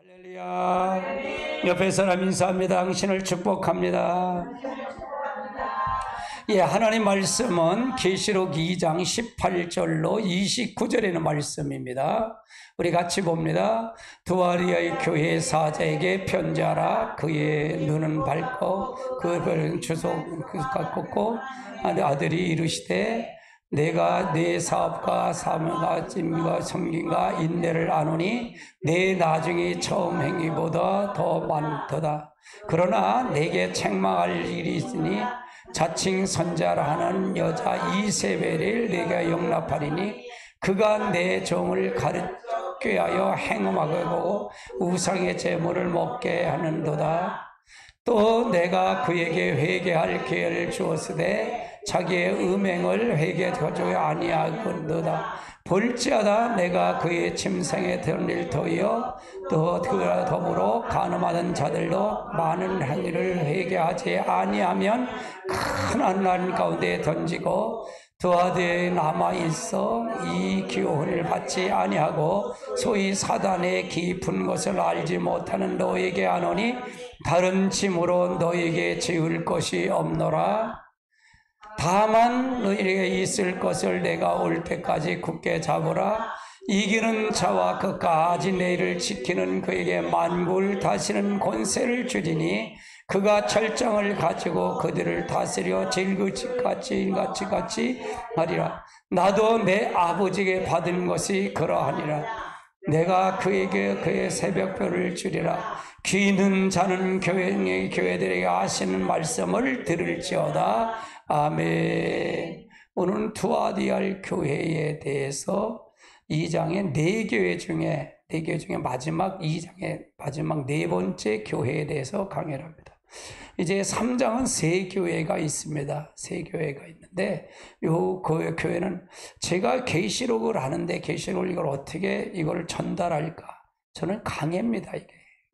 할렐루야. 옆에 사람 인사합니다. 당신을 축복합니다. 예, 하나님 말씀은 계시록 2장 18절로 29절에는 말씀입니다. 우리 같이 봅니다. 두아리아의 교회 사자에게 편지하라. 그의 눈은 밝고 그의 주소가 꺾고 아들이 이르시되 내가 내 사업과 사명과 찜과 섬김과 인내를 아노니 내 나중에 처음 행위보다 더 많도다. 그러나 내게 책망할 일이 있으니 자칭 선자라 하는 여자 이세벨을 내가 용납하리니 그가 내 종을 가르치게 하여 행음하게 하고 우상의 제물을 먹게 하는도다. 또 내가 그에게 회개할 기회를 주었으되 자기의 음행을 회개하지 아니하거니와 볼지어다 내가 그의 침상에 던질 터이요 또 그와 더불어 간음하던 자들도 많은 행위를 회개하지 아니하면 큰 한란 가운데 던지고 두아디에 남아있어 이 교훈을 받지 아니하고 소위 사단의 깊은 것을 알지 못하는 너에게 하노니 다른 짐으로 너에게 지을 것이 없노라. 다만 너희에게 있을 것을 내가 올 때까지 굳게 잡으라. 이기는 자와 그까지 내일을 지키는 그에게 만국을 다스리는 권세를 주리니 그가 철장을 가지고 그들을 다스려 질그같이 하리라. 나도 내 아버지에게 받은 것이 그러하니라. 내가 그에게 그의 새벽별을 주리라. 귀 있는 자는 교회들에게 하시는 말씀을 들을지어다. 아멘. 오늘은 두아디알 교회에 대해서 2장의 4교회 중에 마지막 2장의 마지막 4번째 교회에 대해서 강의를 합니다. 이제 3장은 3교회가 있습니다. 3교회가 있는데 그 교회는 제가 계시록을 하는데 계시록을 이걸 어떻게 이걸 전달할까? 저는 강해입니다. 이게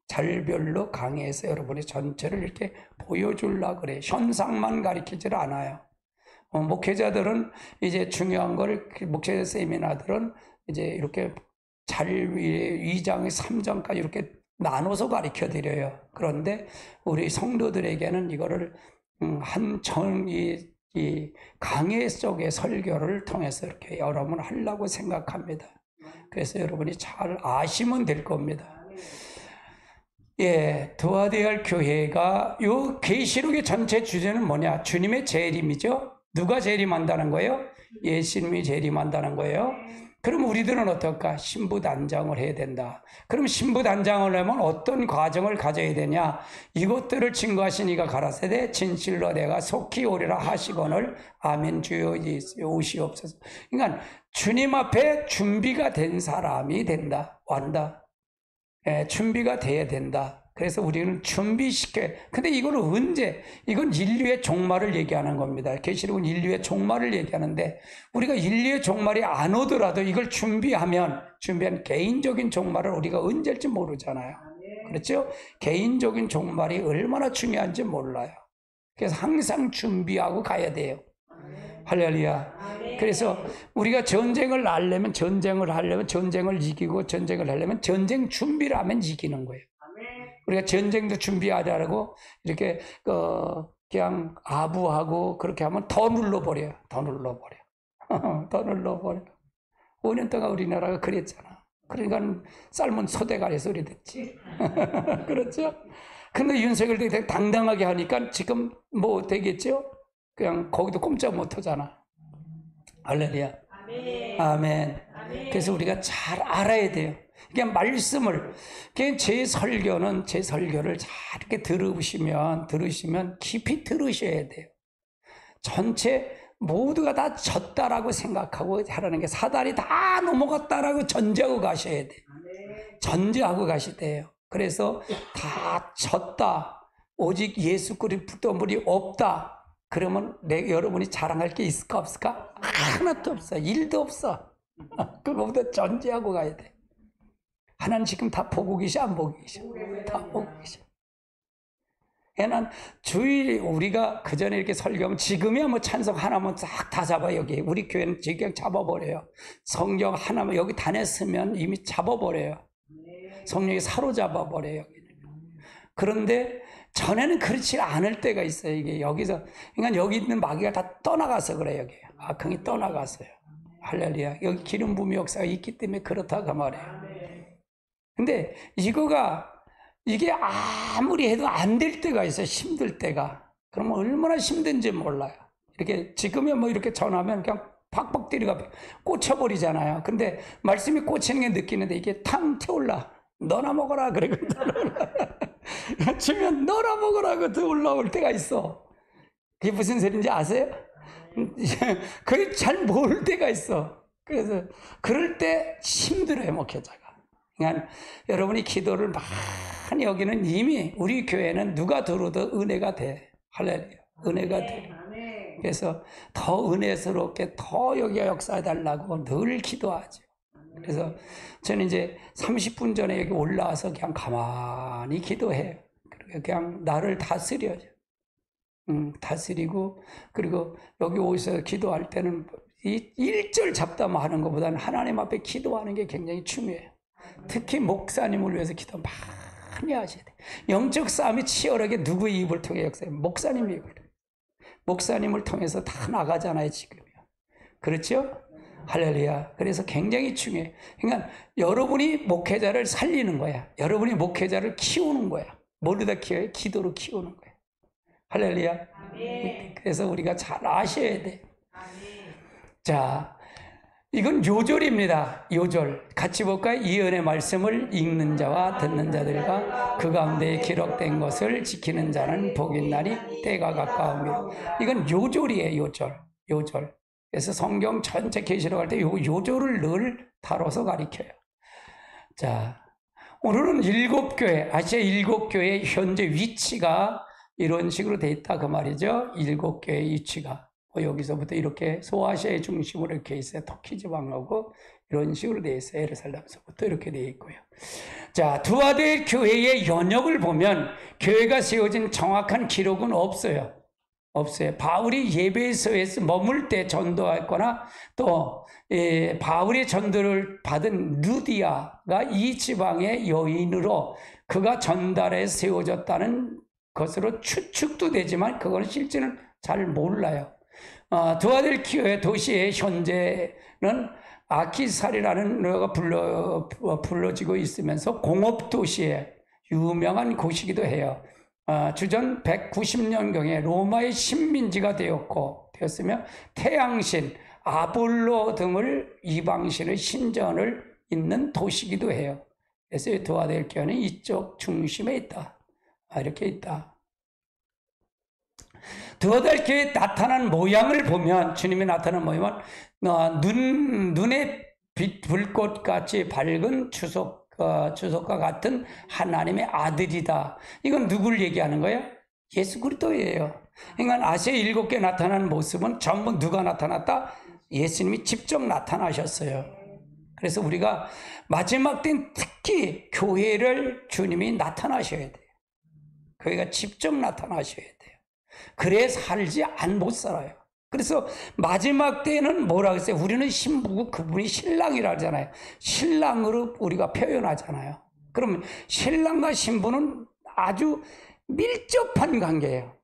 절별로 강해서 여러분이 전체를 이렇게 보여주려고 그래. 현상만 가리키질 않아요. 목회자들은 이제 중요한 걸 목회자 세미나들은 이제 이렇게 2장의 3장까지 이렇게 나눠서 가르쳐 드려요. 그런데 우리 성도들에게는 이거를 이 강해 속의 설교를 통해서 이렇게 여러분 하려고 생각합니다. 그래서 여러분이 잘 아시면 될 겁니다. 예, 두아디알 교회가 요 계시록의 전체 주제는 뭐냐? 주님의 재림이죠. 누가 재림한다는 거예요? 예수님이 재림한다는 거예요. 그럼 우리들은 어떨까? 신부단장을 해야 된다. 그럼 신부단장을 하면 어떤 과정을 가져야 되냐? 이것들을 증거하신 이가 가라사대 진실로 내가 속히 오리라 하시거늘 아멘 주여 오시옵소서. 그러니까 주님 앞에 준비가 된 사람이 된다. 완다. 예, 준비가 돼야 된다. 그래서 우리는 준비시켜요. 근데 이거는 언제? 이건 인류의 종말을 얘기하는 겁니다. 계시록은 인류의 종말을 얘기하는데 우리가 인류의 종말이 안 오더라도 이걸 준비한 개인적인 종말을 우리가 언제일지 모르잖아요. 그렇죠? 개인적인 종말이 얼마나 중요한지 몰라요. 그래서 항상 준비하고 가야 돼요. 할렐루야. 그래서 우리가 전쟁을 하려면 전쟁을 이기고 전쟁을 하려면 전쟁 준비를 하면 이기는 거예요. 우리가 전쟁도 준비하자고 이렇게 그냥 아부하고 그렇게 하면 더 눌러버려요. 더 눌러버려. 5년 동안 우리나라가 그랬잖아. 그러니까 삶은 소대가리 소리 듣지. 그렇죠? 근데 윤석열도 되게 당당하게 하니까 지금 뭐 되겠죠? 그냥 거기도 꼼짝 못 하잖아. 할렐루야. 아멘. 아멘. 그래서 우리가 잘 알아야 돼요. 그냥 말씀을, 그냥 제 설교를 잘 이렇게 들으시면 깊이 들으셔야 돼요. 전체 모두가 다 졌다라고 생각하고 하라는 게 사단이 다 넘어갔다라고 전제하고 가셔야 돼요. 전제하고 가셔야 돼요. 그래서 다 졌다. 오직 예수 그리스도 분이 없다. 그러면 여러분이 자랑할 게 있을까 없을까? 하나도 없어. 일도 없어. 그거보다 전제하고 가야 돼. 하나님 지금 다 보고 계셔, 안 보고 계셔? 다 보고 계셔. 얘는 주일에 우리가 그 전에 이렇게 설교하면 지금이야 뭐 찬송 하나만 싹 다 잡아. 여기 우리 교회는 지금 잡아버려요. 성경 하나만 여기 다녔으면 이미 잡아버려요. 성령이 사로잡아 버려요. 그런데 전에는 그렇지 않을 때가 있어요. 이게 여기서, 그러니까 여기 있는 마귀가 다 떠나가서 그래요. 여기 악흥이 떠나갔어요. 할렐루야. 여기 기름 부음의 역사가 있기 때문에 그렇다고 말해요. 근데 이게 아무리 해도 안 될 때가 있어요. 힘들 때가. 그러면 얼마나 힘든지 몰라요. 이렇게 지금은 뭐 이렇게 전하면 그냥 팍팍 때리가 꽂혀버리잖아요. 근데 말씀이 꽂히는 게 느끼는데 이게 탕 태올라. 너나 먹어라. 그러거든. 주면 너나 먹어라. 그것도 올라올 때가 있어. 그게 무슨 소리인지 아세요? 그게 잘 모를 때가 있어. 그래서 그럴 때 힘들어요. 목회자가. 그러니까 여러분이 기도를 많이 여기는 이미 우리 교회는 누가 들어도 은혜가 돼. 할렐루야. 은혜가 돼. 그래서 더 은혜스럽게 더 여기가 역사해달라고 늘 기도하죠. 그래서 저는 이제 30분 전에 여기 올라와서 그냥 가만히 기도해요. 그냥 나를 다스려요. 다스리고, 그리고 여기 오셔서 기도할 때는 이 1절 잡담하는 것보다는 하나님 앞에 기도하는 게 굉장히 중요해요. 특히 목사님을 위해서 기도 많이 하셔야 돼요. 영적 싸움이 치열하게 누구의 입을 통해 역사해요? 목사님 입을 통해. 목사님을 통해서 다 나가잖아요, 지금요. 그렇죠? 할렐루야. 그래서 굉장히 중요해요. 그러니까 여러분이 목회자를 살리는 거야. 여러분이 목회자를 키우는 거야. 뭘로 다 키워요? 기도로 키우는 거야. 할렐루야. 아멘. 그래서 우리가 잘 아셔야 돼. 아멘. 자, 이건 요절입니다. 요절. 같이 볼까요? 이 은혜 말씀을 읽는 자와 듣는 자들과 그 가운데 기록된 것을 지키는 자는 복이 있나니 때가 가까우며. 이건 요절이에요. 요절. 그래서 성경 전체 계시록 할 때 요절을 늘 다뤄서 가르쳐요. 자, 오늘은 7교회, 아시아 7교회의 현재 위치가 이런 식으로 돼 있다 그 말이죠. 7교회의 위치가. 여기서부터 이렇게 소아시아의 중심으로 이렇게 있어요. 터키 지방하고 이런 식으로 돼 있어요. 예루살렘서부터 이렇게 돼 있고요. 자, 두아델 교회의 연역을 보면 교회가 세워진 정확한 기록은 없어요. 바울이 예배소에서 머물 때 전도했거나 또 바울의 전도를 받은 루디아가 이 지방의 여인으로 그가 전달해 세워졌다는 것으로 추측도 되지만 그건 실제는 잘 몰라요. 두아델 교회 도시의 현재는 아키살이라는 노래가 불러지고 있으면서 공업도시의 유명한 곳이기도 해요. 주전 190년경에 로마의 식민지가 되었으며 태양신, 아볼로 등을 이방신의 신전을 있는 도시이기도 해요. 그래서 두아델 교회는 이쪽 중심에 있다. 이렇게 있다. 두아델 교회에 나타난 모양을 보면, 주님이 나타난 모양은 눈에 불꽃같이 밝은 주석과 같은 하나님의 아들이다. 이건 누굴 얘기하는 거예요? 예수 그리스도예요. 그러니까 아시아 7개 나타난 모습은 전부 누가 나타났다? 예수님이 직접 나타나셨어요. 그래서 우리가 마지막 때는 특히 교회를 주님이 나타나셔야 돼요. 교회가 직접 나타나셔야 돼요. 그래 살지 못 살아요. 그래서 마지막 때는 뭐라 그랬어요? 우리는 신부고 그분이 신랑이라 하잖아요. 신랑으로 우리가 표현하잖아요. 그러면 신랑과 신부는 아주 밀접한 관계예요.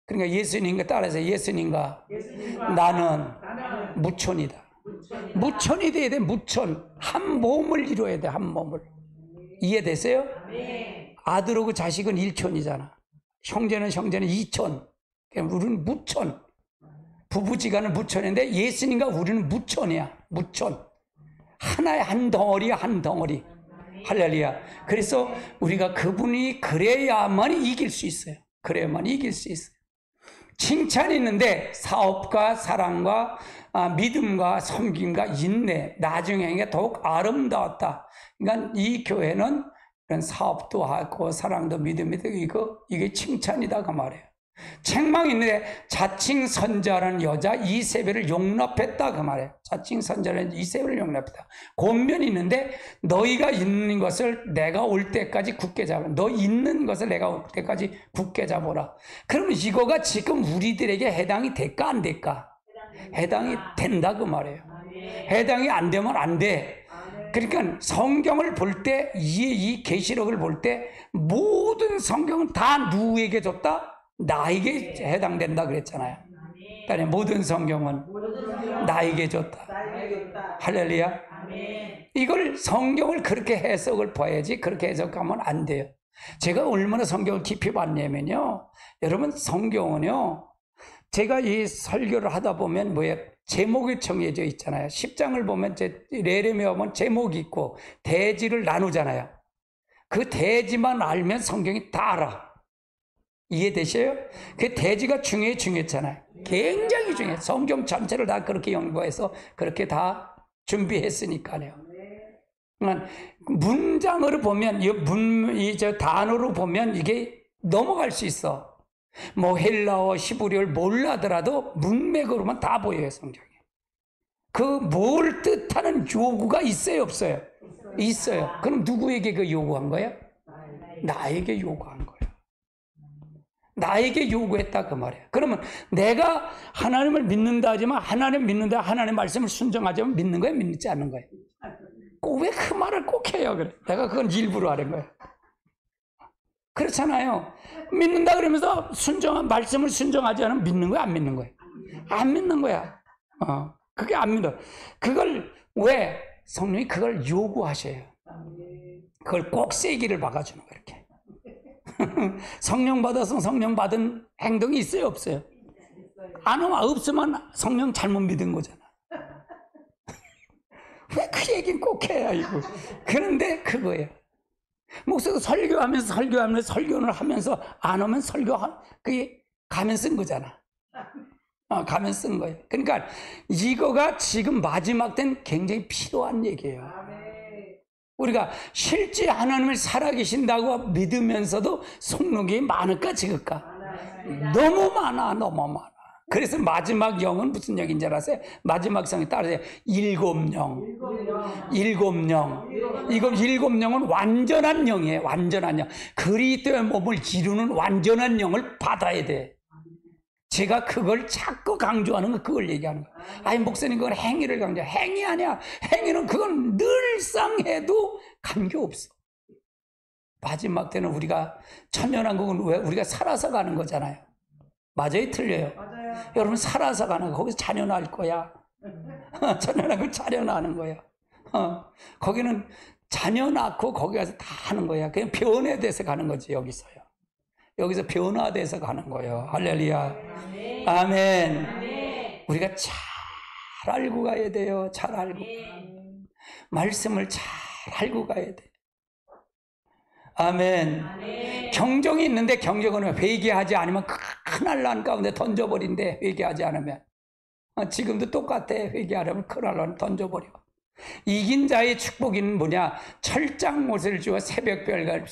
그러니까 예수님과 따라서 예수님과 나는 무천이다. 무천이 돼야 돼. 무천. 한 몸을 이루어야 돼. 한 몸을. 이해되세요? 아들하고 자식은 일천이잖아. 형제는 2천. 우리는 무천. 부부지간은 무천인데 예수님과 우리는 무천이야. 무천. 하나의 한 덩어리야. 한 덩어리. 할렐루야. 그래서 우리가 그분이 그래야만 이길 수 있어요. 그래야만 이길 수 있어요. 칭찬이 있는데 사업과 사랑과 믿음과 섬김과 인내, 나중에 더욱 아름다웠다. 그러니까 이 교회는 그런 사업도 하고 사랑도 믿음도 이게 칭찬이다 그 말이에요. 책망이 있는데 자칭 선자라는 여자 이세벨을 용납했다 그 말이에요. 자칭 선자라는 이세벨을 용납했다. 권면이 있는데 너희가 있는 것을 내가 올 때까지 굳게 잡아. 너 있는 것을 내가 올 때까지 굳게 잡아라. 그러면 이거가 지금 우리들에게 해당이 될까 안 될까? 해당이 된다 그 말이에요. 해당이 안 되면 안 돼. 그러니까 성경을 볼 때, 이 계시록을 볼 때 모든 성경은 다 누구에게 줬다? 나에게 해당된다 그랬잖아요. 그러니까 모든 성경은 나에게 줬다. 할렐루야. 이걸 성경을 그렇게 해석을 봐야지, 그렇게 해석하면 안 돼요. 제가 얼마나 성경을 깊이 봤냐면요, 여러분, 성경은요, 제가 이 설교를 하다 보면 제목이 정해져 있잖아요. 10장을 보면 레레미야 보면 제목이 있고 대지를 나누잖아요. 그 대지만 알면 성경이 다 알아. 이해되셔요? 그 대지가 중요했잖아요. 굉장히 중요해. 성경 전체를 다 그렇게 연구해서 그렇게 다 준비했으니까요. 문장으로 보면, 저 단어로 보면 이게 넘어갈 수 있어. 헬라어, 히브리어를 몰라더라도 문맥으로만 다 보여요, 성경에. 그 뭘 뜻하는 요구가 있어요, 없어요? 있어요. 그럼 누구에게 그 요구한 거예요? 나에게 요구한 거예요. 나에게 요구했다 그 말이에요. 그러면 내가 하나님을 믿는다 하지만, 하나님 믿는다, 하나님의 말씀을 순종하자면 믿는 거예요, 믿지 않는 거예요? 꼭 왜 그 말을 꼭 해요? 그래. 내가 그건 일부러 하는 거예요. 그렇잖아요. 믿는다 그러면서 말씀을 순종하지 않으면 믿는 거야, 안 믿는 거야? 안 믿는 거야. 그게 안 믿어. 그걸 왜? 성령이 그걸 요구하셔요. 그걸 꼭 세기를 박아주는 거야, 이렇게. 성령 받아서 성령 받은 행동이 있어요, 없어요? 안 하면 없으면 성령 잘못 믿은 거잖아. 왜 그 얘기는 꼭 해야, 이거. 그런데 그거예요. 목사도 설교하면서 설교를 하면서 안 하면 그게 가면 쓴 거잖아. 가면 쓴 거예요. 그러니까 이거가 지금 마지막 때는 굉장히 필요한 얘기예요. 우리가 실제 하나님을 살아계신다고 믿으면서도 속는 게 많을까 적을까? 너무 많아. 그래서 마지막 영은 무슨 영인지 알아세요? 마지막 성이 따라서 일곱 영. 이거 일곱 영은 완전한 영이에요. 완전한 영. 그리스도의 몸을 이루는 완전한 영을 받아야 돼. 제가 그걸 자꾸 강조하는 거, 그걸 얘기하는 거. 아니, 목사님, 그건 행위를 강조해. 행위 아니야. 행위는 그건 늘상 해도 관계없어. 마지막 때는 우리가 천년왕국은 왜 우리가 살아서 가는 거잖아요. 맞아요, 틀려요? 여러분, 살아서 가는 거. 거기서 자녀 낳을 거야. 자녀 낳는 거야. 거기는 자녀 낳고 거기 가서 다 하는 거야. 그냥 변화돼서 가는 거지, 여기서요. 여기서 변화돼서 가는 거예요. 할렐루야. 아멘. 우리가 잘 알고 가야 돼요. 잘 알고. 말씀을 잘 알고 가야 돼. 아멘. 경종이 있는데, 경종은 회개하지 않으면 큰일 난 가운데 던져버린대. 회개하지 않으면. 지금도 똑같아. 회개하려면 큰일 나면 던져버려. 이긴 자의 축복은 뭐냐? 철장 옷을 주어 새벽별이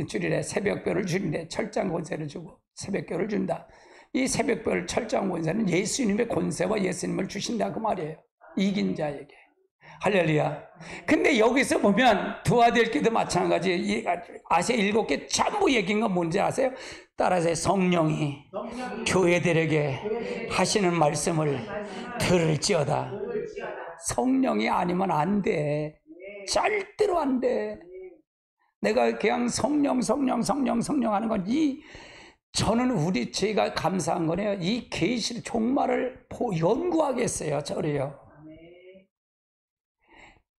주리래. 새벽별을 주리래. 철장 권세를 주고 새벽별을 준다. 이 새벽별 철장 권세는 예수님의 권세와 예수님을 주신다 그 말이에요. 이긴 자에게. 할렐루야. 근데 여기서 보면 두아델기도 마찬가지. 아시아 7개 전부 얘기한 건 뭔지 아세요? 따라서 성령이 교회들에게 하시는 말씀을 들을지어다. 성령이 아니면 안 돼. 절대로 안 돼. 내가 그냥 성령 하는 건 저는 제가 감사한 거네요. 이 계시 종말을 연구하겠어요. 저래요.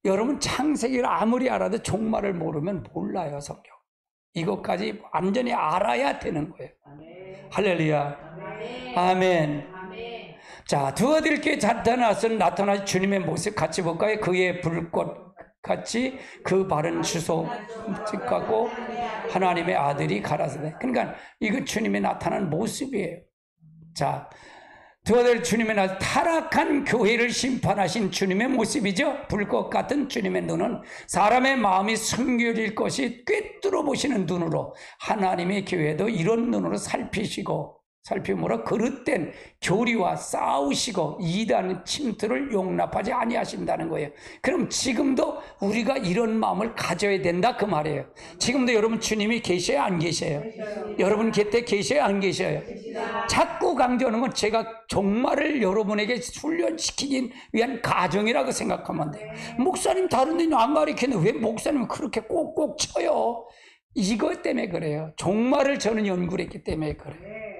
여러분, 창세기를 아무리 알아도 종말을 모르면 몰라요, 성경. 이것까지 완전히 알아야 되는 거예요. 할렐루야. 아멘. 자, 두아들께 나타나 주님의 모습 같이 볼까요? 그의 불꽃 같이 그 바른 주소 찍고 하나님의 아들이 가라사대. 그러니까 이거 주님의 나타난 모습이에요. 자, 두아들 주님의 타락한 교회를 심판하신 주님의 모습이죠. 불꽃 같은 주님의 눈은 사람의 마음이 숨겨질 것이 꿰뚫어 보시는 눈으로 하나님의 교회도 이런 눈으로 살피시고 살펴보라. 그릇된 교리와 싸우시고 이단 침투를 용납하지 아니하신다는 거예요. 그럼 지금도 우리가 이런 마음을 가져야 된다 그 말이에요. 지금도 여러분 주님이 계셔요 안 계셔요? 여러분 곁에 계셔요 안 계셔요? 자꾸 강조하는 건 제가 종말을 여러분에게 훈련시키기 위한 가정이라고 생각하면 돼요. 목사님 다른 데는 안 가르치는데 왜 목사님은 그렇게 꼭꼭 쳐요? 이것 때문에 그래요. 종말을 저는 연구를 했기 때문에 그래요.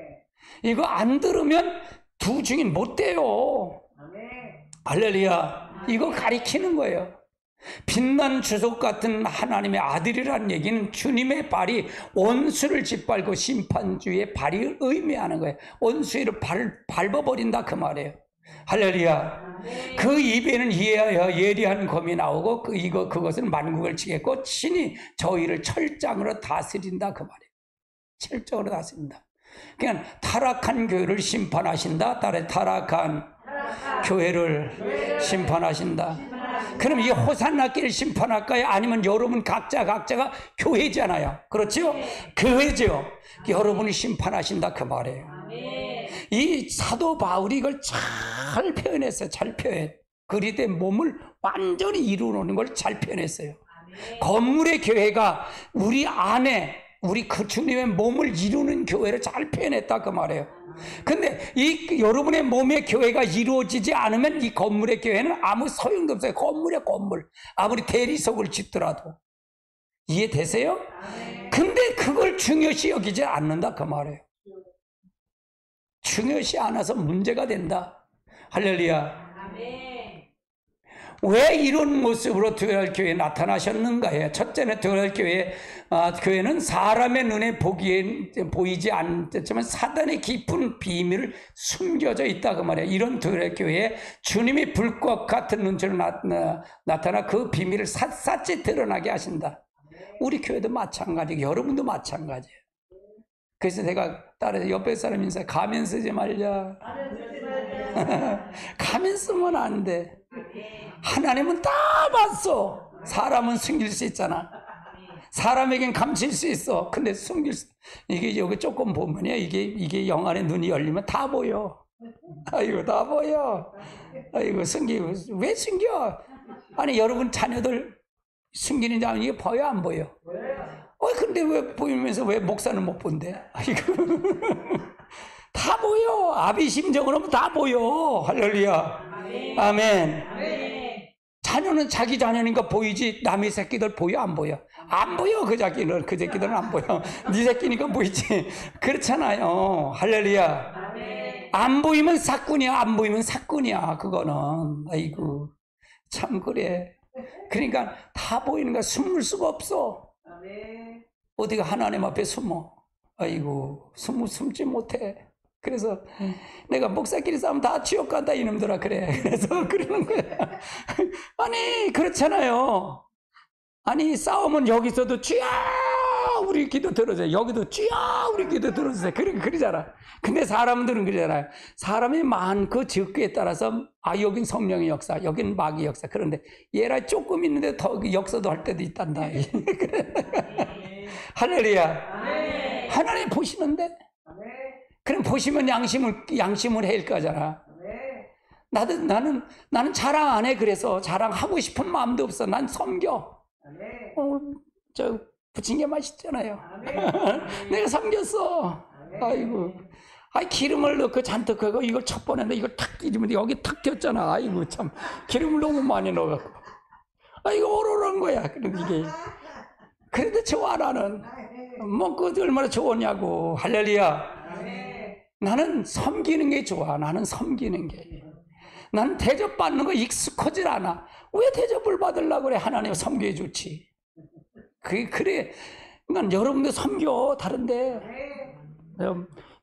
이거 안 들으면 두 증인 못 돼요. 할렐루야. 이거 가리키는 거예요. 빛난 주석 같은 하나님의 아들이라는 얘기는 주님의 발이 원수를 짓밟고 심판주의 발이 의미하는 거예요. 원수를 밟아버린다 그 말이에요. 할렐루야. 그 입에는 예리한 검이 나오고 그것은 만국을 치겠고 친히 저희를 철장으로 다스린다 그 말이에요. 철장으로 다스린다. 그냥 타락한 교회를 심판하신다. 타락한 교회를 심판하신다. 그럼 이 호산나길을 심판할까요? 아니면 여러분 각자가 교회잖아요. 그렇죠? 교회죠. 여러분이 심판하신다 그 말이에요. 이 사도 바울이 이걸 잘 표현했어요. 잘 표현. 그리스도의 몸을 완전히 이루는 걸 잘 표현했어요. 건물의 교회가 우리 안에 우리 그 주님의 몸을 이루는 교회를 잘 표현했다 그 말이에요. 근데 이 여러분의 몸의 교회가 이루어지지 않으면 이 건물의 교회는 아무 소용도 없어요. 건물의 건물. 아무리 대리석을 짓더라도. 이해되세요? 근데 그걸 중요시 여기지 않는다 그 말이에요. 중요시 않아서 문제가 된다. 할렐루야. 왜 이런 모습으로 두엘 교회에 나타나셨는가요? 첫째는 두엘 교회는 사람의 눈에 보이지 않지만 사단의 깊은 비밀을 숨겨져 있다 그 말이에요. 이런 두엘 교회에 주님이 불꽃 같은 눈처럼 나타나 그 비밀을 샅샅이 드러나게 하신다. 우리 교회도 마찬가지고 여러분도 마찬가지예요. 그래서 내가 따라서 옆에 사람 인사해. 가면 쓰지 말자. 가면 쓰면 안 돼. 하나님은 다 봤어. 사람은 숨길 수 있잖아. 사람에겐 감출 수 있어. 근데 숨길 수, 이게 여기 조금 보면요. 이게 영 안에 눈이 열리면 다 보여. 아이고, 다 보여. 아이고, 왜 숨겨? 아니, 여러분 자녀들 숨기는지 아니, 이게 보여, 안 보여? 근데 왜 보이면서 왜 목사는 못 본대? 아이고. 다 보여. 아비 심정으로 하면 다 보여. 할렐루야. 아멘. 자녀는 자기 자녀니까 보이지 남의 새끼들 보여 안 보여? 안 보여. 그 새끼들은 안 보여. 네 새끼니까 보이지. 그렇잖아요. 할렐루야. 안 보이면 사꾼이야. 안 보이면 사꾼이야. 그거는. 아이고 참 그래. 그러니까 다 보이는 거야. 숨을 수가 없어. 어디가 하나님 앞에 숨어. 아이고 숨지 못해. 그래서 내가 목사끼리 싸우면 다 지옥 간다 이놈들아 그래. 그래서 그러는 거야. 아니 그렇잖아요. 아니 싸우면 여기서도 주야 우리 기도 들어줘요. 여기도 주야 우리 기도 들어주세요. 그러잖아. 근데 사람들은 그러잖아요. 사람이 많고 적기에 따라서 여긴 성령의 역사, 여긴 마귀의 역사. 그런데 얘라 조금 있는데 더 역사도 할 때도 있단다. 할렐루야. 하나님 보시는데. 그럼 보시면 양심을 해일 거잖아. 나는 자랑 안 해. 그래서 자랑하고 싶은 마음도 없어. 난 섬겨. 저 부침개 맛있잖아요. 내가 섬겼어. 아이고. 기름을 넣고 잔뜩 하고 이걸 첫 번에 이걸 탁 끼면 여기 탁 꼈잖아. 아이고 참 기름을 너무 많이 넣어갖고. 이거 오로란 거야. 그런데 이게 그래도 좋아 나는. 그 얼마나 좋으냐고. 할렐루야. 나는 섬기는 게 좋아. 나는 섬기는 게. 나는 대접받는 거 익숙하질 않아. 왜 대접을 받으려고 그래? 하나님 섬겨해 좋지. 그래. 난 여러분들 섬겨. 다른데.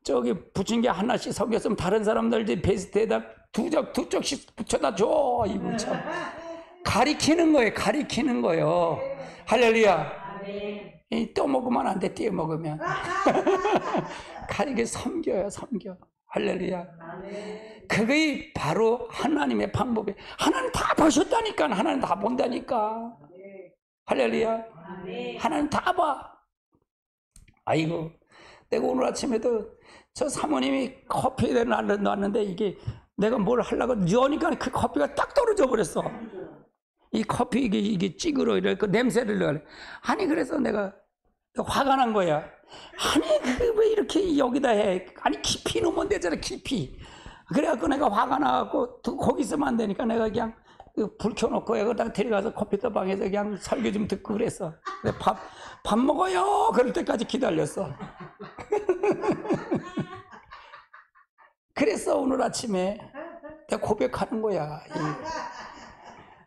저기 부침개 하나씩 섬겼으면 다른 사람들 베스트에다 두 쪽씩 붙여다 줘. 이거 참. 가리키는 거예요. 가리키는 거예요. 할렐루야. 또 먹으면 안 돼. 띄어 먹으면. 가리게 섬겨요. 섬겨. 할렐루야. 그게 바로 하나님의 방법이에요. 하나님 다 보셨다니까. 하나님 다 본다니까. 할렐루야. 하나님 다 봐. 아이고 내가 오늘 아침에도 저 사모님이 커피를 놨는데 이게 내가 뭘 하려고 넣으니까 그 커피가 딱 떨어져 버렸어. 이 커피 이게 찌그러 이렇게 냄새를 넣어. 아니 그래서 내가 화가 난 거야. 아니 왜 이렇게 여기다 해? 아니 깊이 넣으면 되잖아, 깊이. 그래갖고 내가 화가 나갖고 거기 있으면 안 되니까 내가 그냥 불 켜놓고 여기다 데려가서 컴퓨터 방에서 그냥 설교 좀 듣고 그랬어. 밥 먹어요. 그럴 때까지 기다렸어. 그래서 오늘 아침에 내가 고백하는 거야.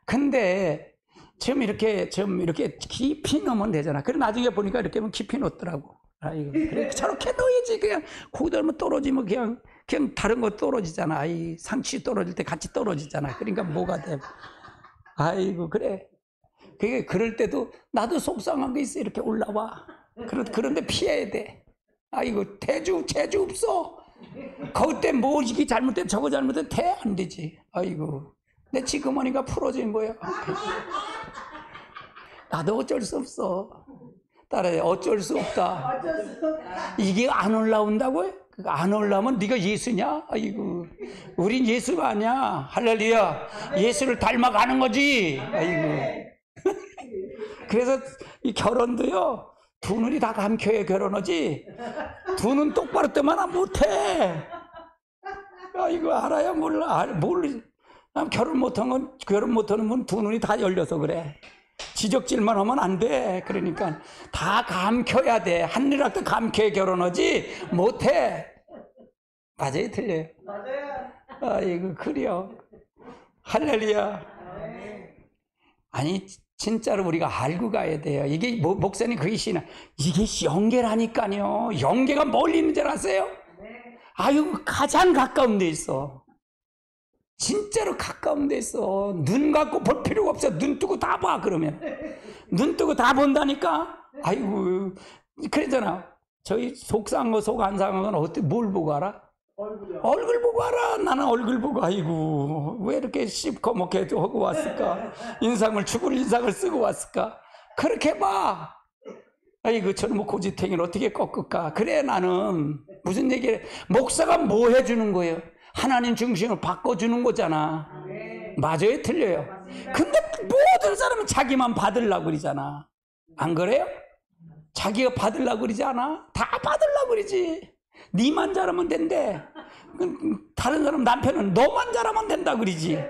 근데 좀 이렇게 깊이 넣으면 되잖아. 그래 나중에 보니까 이렇게 하면 깊이 넣더라고. 아이고, 그래 저렇게 넣어야지. 그냥 거기다 하면 떨어지면 그냥 다른 거 떨어지잖아. 이 상치 떨어질 때 같이 떨어지잖아. 그러니까 뭐가 돼? 아이고 그래. 그럴 때도 나도 속상한 게 있어. 이렇게 올라와. 그런데 피해야 돼. 아이고 재주 없어. 그때 뭐 이게 잘못돼 저거 잘못돼 돼 안 되지. 아이고 내 지금 하니까 풀어진 거야. 나도 어쩔 수 없어. 따라해. 어쩔 수 없다. 이게 안 올라온다고요? 안 올라오면 네가 예수냐? 아이고 우린 예수가 아니야. 할렐루야. 예수를 닮아가는 거지. 아이고 그래서 이 결혼도요 두 눈이 다 감겨야 결혼하지 두 눈 똑바로 뜨면 못해. 아이고 알아야 몰라. 결혼 못하는 건 두 눈이 다 열려서 그래. 지적질만 하면 안 돼. 그러니까 다 감켜야 돼. 한일학도 감켜야 결혼하지 못해. 맞아요, 틀려요? 맞아요. 아이고 그래요. 할렐루야. 아니 진짜로 우리가 알고 가야 돼요. 이게 목사님 그게 시나 이게 영계라니까요. 영계가 멀리 있는 줄 아세요? 아유 가장 가까운 데 있어. 진짜로 가까운 데 있어. 눈 갖고 볼 필요가 없어. 눈 뜨고 다 봐. 그러면 눈 뜨고 다 본다니까. 아이고 그러잖아. 저희 속상한 거 속 안 상한 건 어떻게 뭘 보고 알아? 얼굴 보고 알아. 나는 얼굴 보고 아이고 왜 이렇게 씹거먹게 하고 왔을까? 죽을 인상을 쓰고 왔을까? 그렇게 봐. 아이고 저는 뭐 고지탱이를 어떻게 꺾을까? 그래 나는 무슨 얘기를 목사가 뭐 해주는 거예요? 하나님 중심을 바꿔주는 거잖아. 맞아요, 틀려요? 근데 모든 사람은 자기만 받으려고 그러잖아. 안 그래요? 자기가 받으려고 그러지 않아? 다 받으려고 그러지. 니만 잘하면 된대. 다른 사람 남편은 너만 잘하면 된다 그러지.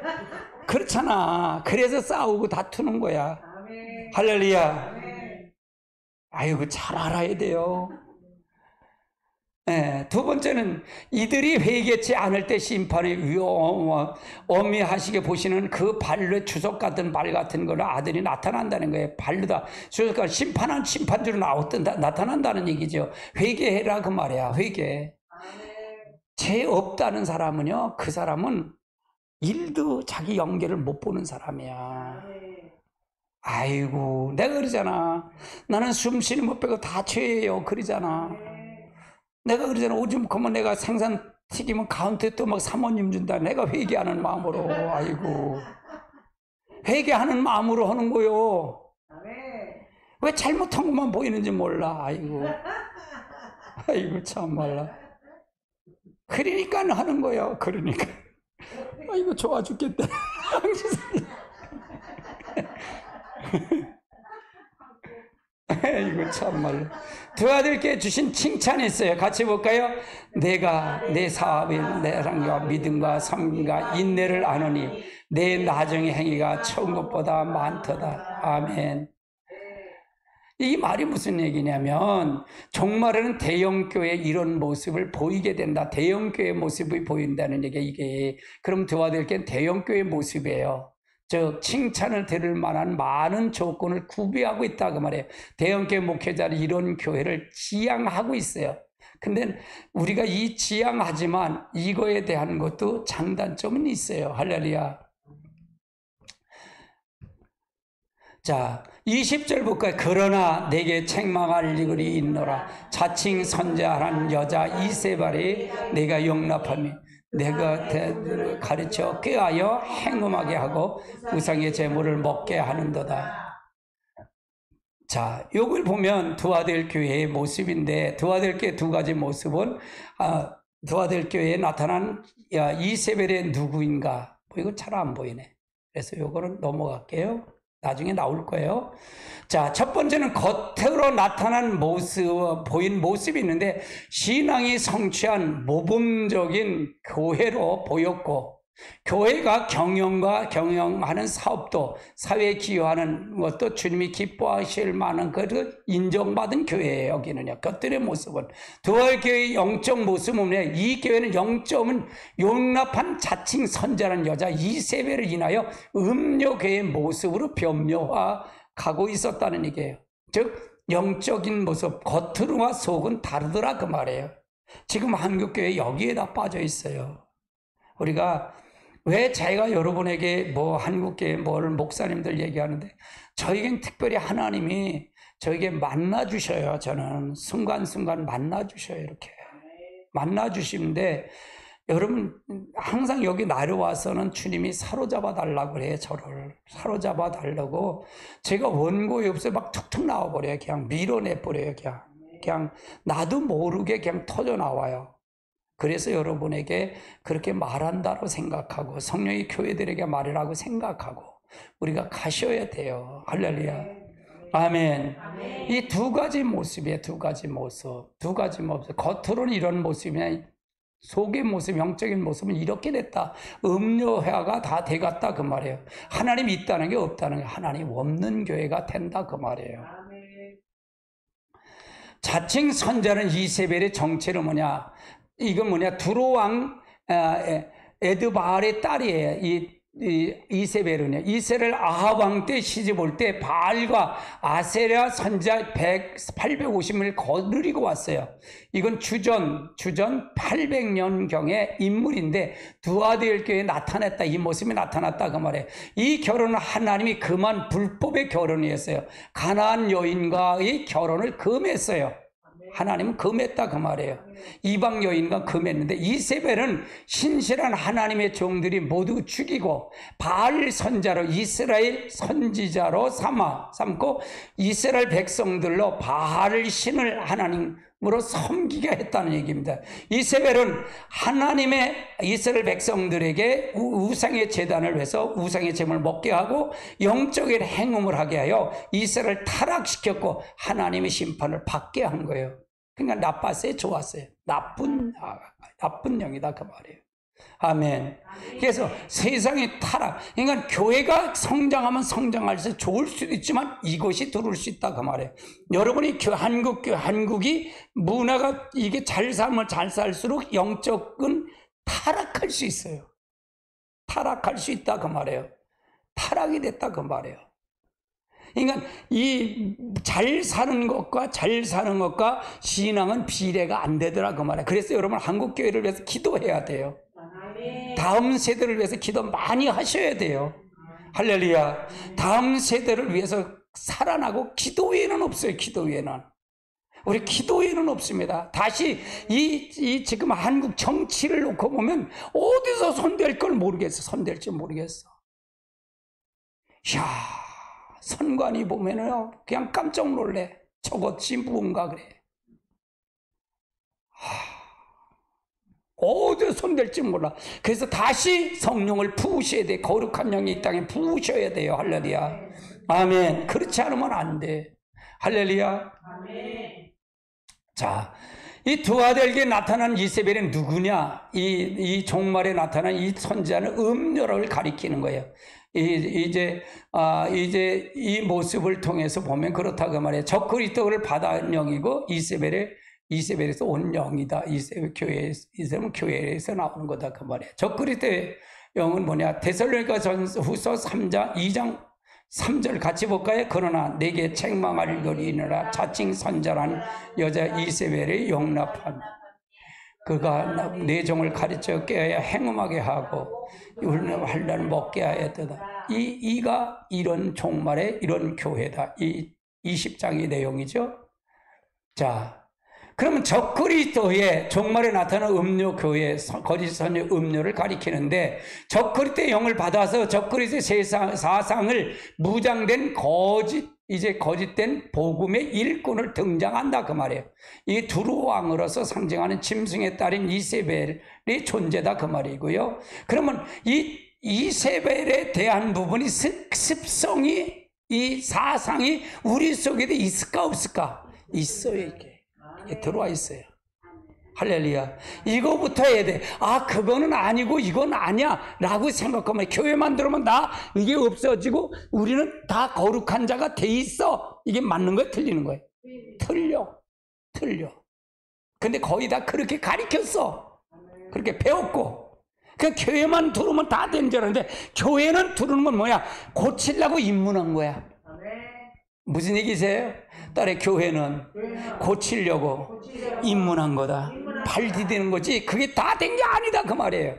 그렇잖아. 그래서 싸우고 다투는 거야. 할렐루야. 아이고 잘 알아야 돼요. 네, 두 번째는 이들이 회개치 않을 때 심판의 엄미하시게 보시는 그 발로 주석 같은 발 같은 거로 아들이 나타난다는 거예요. 발로다 주석과 심판한 심판주로 나타난다는 얘기죠. 회개해라 그 말이야. 회개. 죄 없다는 사람은요, 그 사람은 일도 자기 영계를 못 보는 사람이야. 아이고 내가 그러잖아. 나는 숨 쉬는 것 빼고 다 죄예요. 그러잖아. 내가 그러잖아. 오줌 그만 내가 생선 튀기면 가운데 또 막 사모님 준다. 내가 회개하는 마음으로. 아이고 회개하는 마음으로 하는 거요. 왜 잘못한 것만 보이는지 몰라. 아이고 참말라. 그러니까 하는 거예요. 그러니까 아이고 좋아 죽겠다. 이거 참말로. 두 아들께 주신 칭찬이 있어요. 같이 볼까요? 내가 내 사업의 내 사랑과 믿음과 섬김과 인내를 아노니 내 나중의 행위가 처음 것보다 많도다. 아멘. 이 말이 무슨 얘기냐면 종말에는 대형교회 이런 모습을 보이게 된다. 대형교회 모습이 보인다는 얘기가 이게. 그럼 두 아들께 대형교회 모습이에요. 즉 칭찬을 들을 만한 많은 조건을 구비하고 있다 그 말이에요. 대형교회 목회자는 이런 교회를 지향하고 있어요. 근데 우리가 이 지향하지만 이거에 대한 것도 장단점은 있어요. 할렐루야. 자 20절 볼까요? 그러나 내게 책망할 일이 있노라. 자칭 선자한 여자 이세발이 내가 용납하며 내가 가르쳐 꾀하여 행음하게 하고 우상의 제물을 먹게 하는도다. 자, 요걸 보면 두아델 교회의 모습인데, 두아델 교회 두 가지 모습은, 두아델 교회에 나타난 이세벨의 누구인가? 이거 잘 안 보이네. 그래서 요거는 넘어갈게요. 나중에 나올 거예요. 자, 첫 번째는 겉으로 나타난 모습, 보인 모습이 있는데, 신앙이 성취한 모범적인 교회로 보였고, 교회가 경영하는 사업도, 사회에 기여하는 것도 주님이 기뻐하실 만한 것을 인정받은 교회예요. 여기는요. 겉들의 모습은. 두아교회의 영적 모습은 이 교회는 영적은 용납한 자칭 선자라는 여자 이세벨을 인하여 음료교회의 모습으로 변묘화가고 있었다는 얘기예요. 즉 영적인 모습, 겉으로와 속은 다르더라 그 말이에요. 지금 한국교회 여기에다 빠져 있어요. 우리가 왜 제가 여러분에게 한국교회 목사님들 얘기하는데, 저에겐 특별히 하나님이 저에게 만나주셔요. 저는 순간순간 만나주셔요. 이렇게 만나주시는데, 여러분 항상 여기 내려와서는 주님이 사로잡아 달라고 그래요. 저를 사로잡아 달라고. 제가 원고에 없어요. 막 툭툭 나와버려요. 그냥 밀어내버려요. 그냥 나도 모르게 그냥 터져 나와요. 그래서 여러분에게 그렇게 말한다고 생각하고, 성령이 교회들에게 말이라고 생각하고 우리가 가셔야 돼요. 할렐루야. 아멘. 이 두 가지 모습이에요. 두 가지 모습. 겉으로는 이런 모습이냐, 속의 모습, 영적인 모습은 이렇게 됐다. 음료회화가 다 돼갔다 그 말이에요. 하나님이 있다는 게 없다는 게, 하나님 없는 교회가 된다 그 말이에요. 자칭 선자는 이세벨의 정체는 뭐냐? 이건 두로왕 에드바알의 딸이에요. 이세벨은요. 이세벨 아합 왕 때 시집 올 때 바알과 아세랴 선자 850명을 거느리고 왔어요. 이건 주전 800년경의 인물인데 두아델 교회에 나타났다. 이 모습이 나타났다 그 말이에요. 이 결혼은 하나님이 금한 불법의 결혼이었어요. 가나안 여인과의 결혼을 금했어요. 하나님은 금했다 그 말이에요. 이방 여인과 금했는데, 이세벨은 신실한 하나님의 종들이 모두 죽이고 바알 선자로 이스라엘 선지자로 삼고 이스라엘 백성들로 바알 신을 하나님으로 섬기게 했다는 얘기입니다. 이세벨은 하나님의 이스라엘 백성들에게 우상의 제단을 해서 우상의 제물을 먹게 하고 영적인 행음을 하게 하여 이스라엘을 타락시켰고 하나님의 심판을 받게 한 거예요. 그러니까 나빴어요? 좋았어요? 나쁜 영이다 그 말이에요. 아멘. 그래서 세상이 타락, 그러니까 교회가 성장하면 성장할수록 좋을 수도 있지만 이것이 들어올 수 있다 그 말이에요. 여러분이 한국이 문화가 이게 잘 살면 잘 살수록 영적은 타락할 수 있어요. 타락할 수 있다 그 말이에요. 타락이 됐다 그 말이에요. 그러니까 이 잘 사는 것과 신앙은 비례가 안 되더라 그 말이에요. 그래서 여러분 한국 교회를 위해서 기도해야 돼요. 다음 세대를 위해서 기도 많이 하셔야 돼요. 할렐루야. 다음 세대를 위해서 살아나고, 기도 외에는 없어요. 기도 외에는. 우리 기도 외에는 없습니다. 다시 지금 한국 정치를 놓고 보면 어디서 손댈 걸 모르겠어. 손댈지 모르겠어. 이야, 선관위 보면은 그냥 깜짝 놀래. 저것이 무언가 그래. 어디서 손댈지 몰라. 그래서 다시 성령을 부으셔야 돼. 거룩한 영이 이 땅에 부으셔야 돼요. 할렐루야. 아멘. 그렇지 않으면 안 돼. 할렐루야. 아멘. 자, 이 두아델에게 나타난 이세벨은 누구냐? 이 종말에 나타난 이 선지자는 음료를 가리키는 거예요. 이제 이 모습을 통해서 보면 그렇다고 말해요. 적그리스도를 받아온 영이고 이세벨에서 온 영이다. 이세벨은 교회에서 나오는 거다 그 말이에요. 적그리스도의 영은 뭐냐? 데살로니가 전후서 3장 2장 3절 같이 볼까요? 그러나 내게 책망할 것이 있느라 자칭 선자라는 여자 이세벨의 용납한 그가 내 종을 가르쳐 깨어야 행음하게 하고 율법을 먹게 하였다. 이가 이런 종말의 이런 교회다. 이 20장의 내용이죠. 자, 그러면 적그리스도의 종말에 나타나는 음료 교회, 거짓 선녀 음료를 가리키는데 적그리스도의 영을 받아서 적그리스도의 사상을 무장된 이제 거짓된 복음의 일꾼을 등장한다 그 말이에요. 이 두루 왕으로서 상징하는 짐승의 딸인 이세벨의 존재다 그 말이고요. 그러면 이 이세벨에 대한 부분이 습성이 이 사상이 우리 속에도 있을까 없을까? 있어요. 이게 들어와 있어요. 할렐루야. 이거부터 해야 돼. 아, 그거는 아니고 이건 아니야 라고 생각하면 교회만 들어오면 이게 없어지고 우리는 다 거룩한 자가 돼 있어. 이게 맞는 거야 틀리는 거야? 틀려. 근데 거의 다 그렇게 가르쳤어. 그렇게 배웠고. 그 교회만 들어오면 다 된 줄 알았는데 교회는 들어오는 건 뭐야? 고치려고 입문한 거야. 무슨 얘기세요? 딸의 교회는 고치려고 입문한 거다. 발 디디는 거지 그게 다 된 게 아니다 그 말이에요.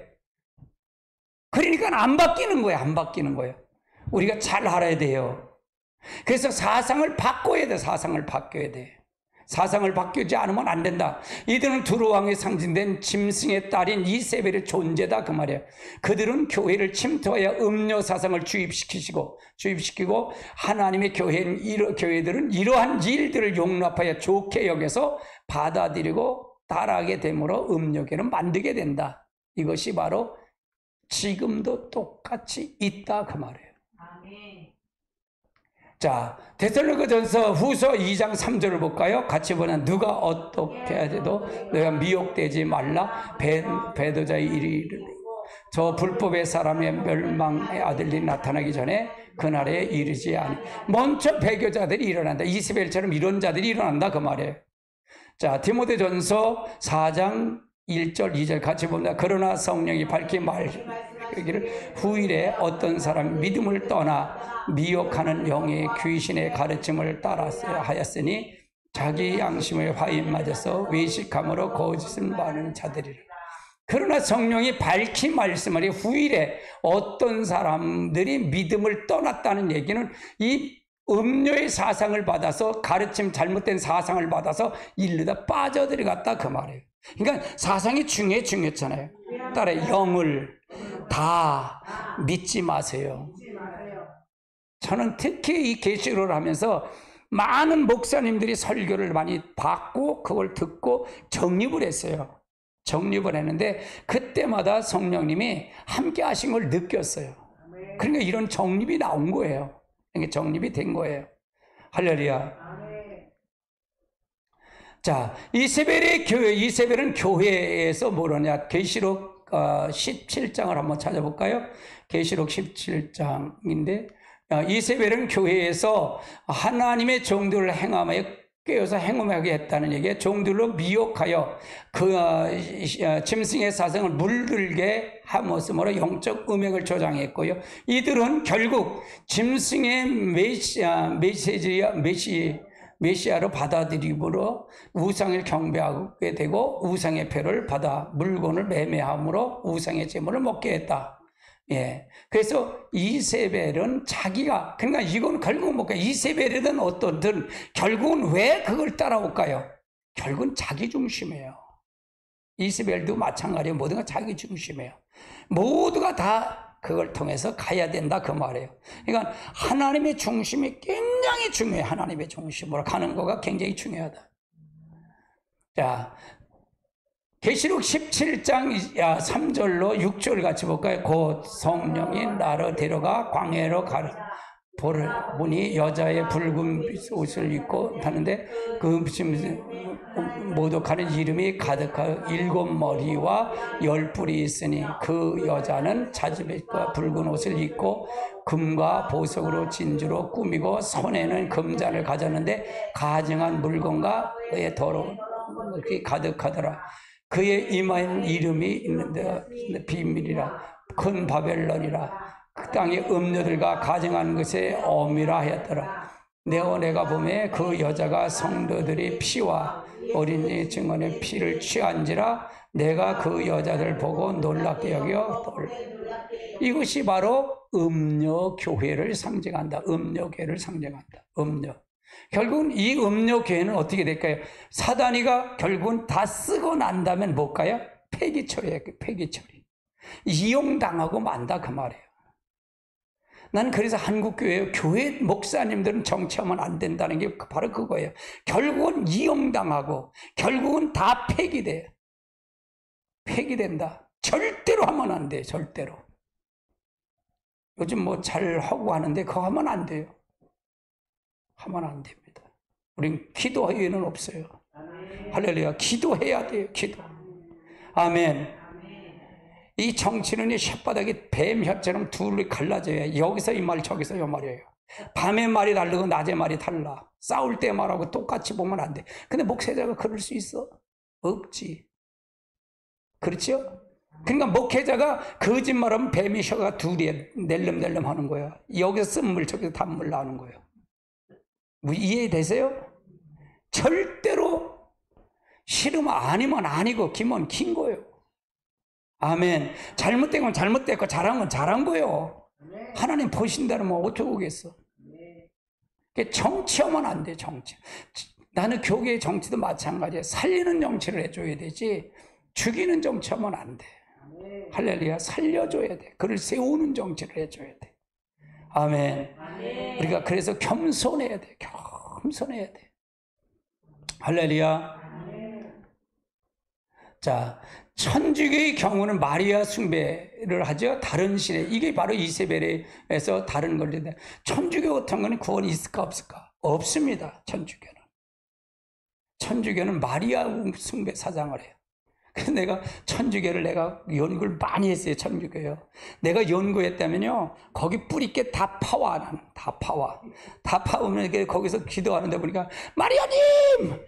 그러니까 안 바뀌는 거야. 안 바뀌는 거예요. 우리가 잘 알아야 돼요. 그래서 사상을 바꿔야 돼. 사상을 바뀌어야 돼. 사상을 바뀌지 않으면 안 된다. 이들은 두루 왕의 상징된 짐승의 딸인 이세벨의 존재다 그 말이에요. 그들은 교회를 침투하여 음료 사상을 주입시키고 하나님의 교회들은 이러한 일들을 용납하여 좋게 여겨서 받아들이고 따라하게 되므로 음료계는 만들게 된다. 이것이 바로 지금도 똑같이 있다 그 말이에요. 자, 데살로니가전서 후서 2장 3절을 볼까요? 같이 보면 누가 어떻게 해도 내가 미혹되지 말라. 배도자의 일이 저 불법의 사람의 멸망의 아들이 나타나기 전에 그날에 이르지 않니. 먼저 배교자들이 일어난다. 이스벨처럼 이런 자들이 일어난다 그 말이에요. 자, 디모데전서 4장 1절 2절 같이 봅니다. 그러나 성령이 밝히 말하기를 후일에 어떤 사람이 믿음을 떠나 미혹하는 영의 귀신의 가르침을 따랐어야 하였으니 자기 양심의 화인 맞아서 외식함으로 거짓을 말하는 자들이라. 그러나 성령이 밝히 말씀하니 후일에 어떤 사람들이 믿음을 떠났다는 얘기는 이 음료의 사상을 받아서 가르침 잘못된 사상을 받아서 일르다 빠져들어갔다 그 말이에요. 그러니까 사상이 중요했잖아요. 따라 영을 다 믿지 마세요. 저는 특히 이 계시록을 하면서 많은 목사님들이 설교를 많이 받고 그걸 듣고 정립을 했어요. 정립을 했는데 그때마다 성령님이 함께 하신 걸 느꼈어요. 그러니까 이런 정립이 나온 거예요. 그러니까 정립이 된 거예요. 할렐루야. 자, 이세벨은 교회에서 뭐라냐? 계시록 17장을 한번 찾아볼까요? 계시록 17장인데 이세벨은 교회에서 하나님의 종들을 행함하여 꿰어서 행음하게 했다는 얘기에 종들로 미혹하여 그 짐승의 사상을 물들게 함으로 영적 음행을 조장했고요. 이들은 결국 짐승의 메시아로 받아들임으로 우상을 경배하게 되고 우상의 표를 받아 물건을 매매함으로 우상의 제물을 먹게 했다. 예. 그래서 이세벨은 자기가, 그러니까 이건 결국은 뭘까요? 이세벨이든 어떤든 결국은 왜 그걸 따라올까요? 결국은 자기 중심이에요. 이세벨도 마찬가지예요. 모두가 자기 중심이에요. 모두가 다 그걸 통해서 가야 된다 그 말이에요. 그러니까 하나님의 중심이 굉장히 중요해요. 하나님의 중심으로 가는 거가 굉장히 중요하다. 자, 계시록 17장 3절로 6절 같이 볼까요? 곧 성령이 나를 데려가 광야로 보니 여자의 붉은 옷을 입고 타는데 그 모독하는 이름이 가득하여 7머리와 10뿔이 있으니 그 여자는 자주빛과 붉은 옷을 입고 금과 보석으로 진주로 꾸미고 손에는 금잔을 가졌는데 가증한 물건과 그의 더러운 것이 가득하더라. 그의 이마에는 이름이 있는데 비밀이라 큰 바벨론이라 그 땅의 음료들과 가증한 것에 어미라 하였더라. 내가 보매 그 여자가 성도들이 피와 어린이 증언의 피를 취한지라 내가 그 여자들 보고 놀랍게 여겨 이것이 바로 음료 교회를 상징한다. 음료교회를 상징한다. 음료. 결국은 이 음료교회는 어떻게 될까요? 사단이가 결국은 다 쓰고 난 다음엔 뭘까요? 폐기 처리예요. 폐기 처리. 이용당하고 만다 그 말이에요. 난 그래서 한국교회 교회 목사님들은 정치하면 안 된다는 게 바로 그거예요. 결국은 이용당하고 결국은 다 폐기돼요. 폐기된다. 절대로 하면 안 돼요. 절대로. 요즘 뭐 잘하고 하는데 그거 하면 안 돼요. 하면 안 됩니다. 우린 기도회는 없어요. 할렐루야. 기도해야 돼요. 기도. 아멘. 이 정치는 이 혓바닥이 뱀 혀처럼 둘이 갈라져요. 여기서 이 말 저기서 이 말이에요. 밤에 말이 다르고 낮에 말이 달라. 싸울 때 말하고 똑같이 보면 안 돼. 근데 목회자가 그럴 수 있어? 없지. 그렇죠? 그러니까 목회자가 거짓말하면 뱀이 혀가 둘이 낼름낼름 하는 거야. 여기서 쓴물 저기서 단물 나오는 거예요. 뭐 이해되세요? 절대로 싫으면 아니면 아니고 기면 긴 거예요. 아멘. 잘못된 건 잘못됐고 잘한 건 잘한 거예요. 하나님 보신다면 뭐 어쩌겠어. 정치하면 안 돼. 정치. 나는 교계의 정치도 마찬가지야. 살리는 정치를 해줘야 되지 죽이는 정치하면 안 돼. 할렐루야. 살려줘야 돼. 그를 세우는 정치를 해줘야 돼. 아멘. 우리가 그래서 겸손해야 돼. 겸손해야 돼. 할렐루야. 자, 천주교의 경우는 마리아 숭배를 하죠. 다른 신에. 이게 바로 이세벨에서 다른 건데, 천주교 같은 거는 구원이 있을까 없을까? 없습니다. 천주교는. 천주교는 마리아 숭배 사상을 해요. 그래서 내가 천주교를 내가 연구를 많이 했어요. 천주교요. 내가 연구했다면요, 거기 뿌리 게 다 파와. 나는 다 파와. 다 파오면 거기서 기도하는데 보니까 마리아님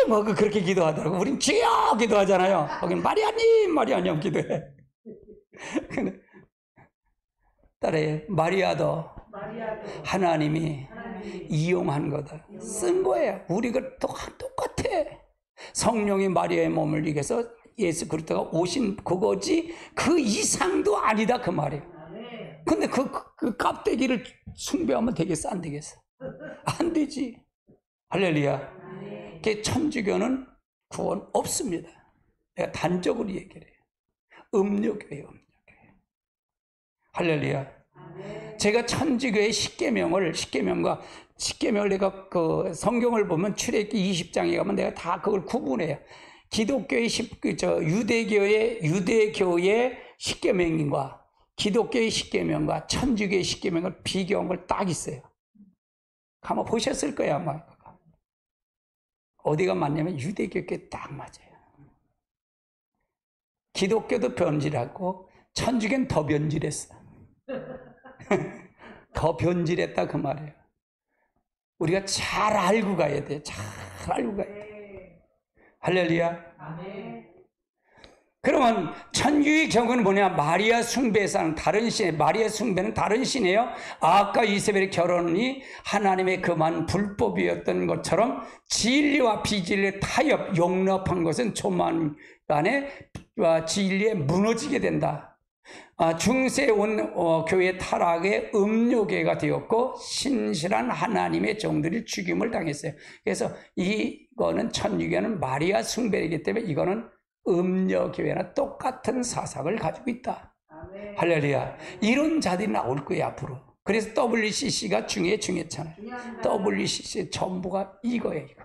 뭐 그렇게 기도하더라고. 우린 주여 기도하잖아요. 거긴 마리아님 기도해. 근데 따라해. 마리아도 하나님이 이용한 거다. 쓴 거예요. 우리가 똑같아. 성령이 마리아의 몸을 이겨서 예수 그리스도가 오신 그거지 그 이상도 아니다 그 말이에요. 근데 그 깝대기를 숭배하면 되겠어 안 되겠어? 안 되지. 할렐루야. 천주교는 구원 없습니다. 내가 단적으로 얘기를 해요. 음료교회요. 할렐루야. 제가 천주교의 십계명을 내가 그 성경을 보면 출애굽기 20장에 가면 내가 다 그걸 구분해요. 기독교의 유대교의 십계명과 기독교의 십계명과 천주교의 십계명을 비교한 걸 딱 있어요. 아마 보셨을 거예요, 아마. 어디가 맞냐면 유대교께 딱 맞아요. 기독교도 변질하고 천주교는 더 변질했어. 더 변질했다 그 말이에요. 우리가 잘 알고 가야 돼. 잘 알고 가야 돼. 할렐루야. 그러면 천주의 경우는 뭐냐? 마리아 숭배상 다른 신, 마리아 숭배는 다른 신이에요. 아까 이세벨의 결혼이 하나님의 그만 불법이었던 것처럼 진리와 비진리의 타협, 용납한 것은 조만간에 진리에 무너지게 된다. 중세 온 교회 타락의 음료교회가 되었고 신실한 하나님의 종들이 죽임을 당했어요. 그래서 이거는 천주교는 마리아 숭배이기 때문에 이거는 음료교회나 똑같은 사상을 가지고 있다. 아멘. 할렐루야. 이런 자들이 나올 거예요 앞으로. 그래서 WCC가 중요했잖아요. WCC의 전부가 이거예요. 이거.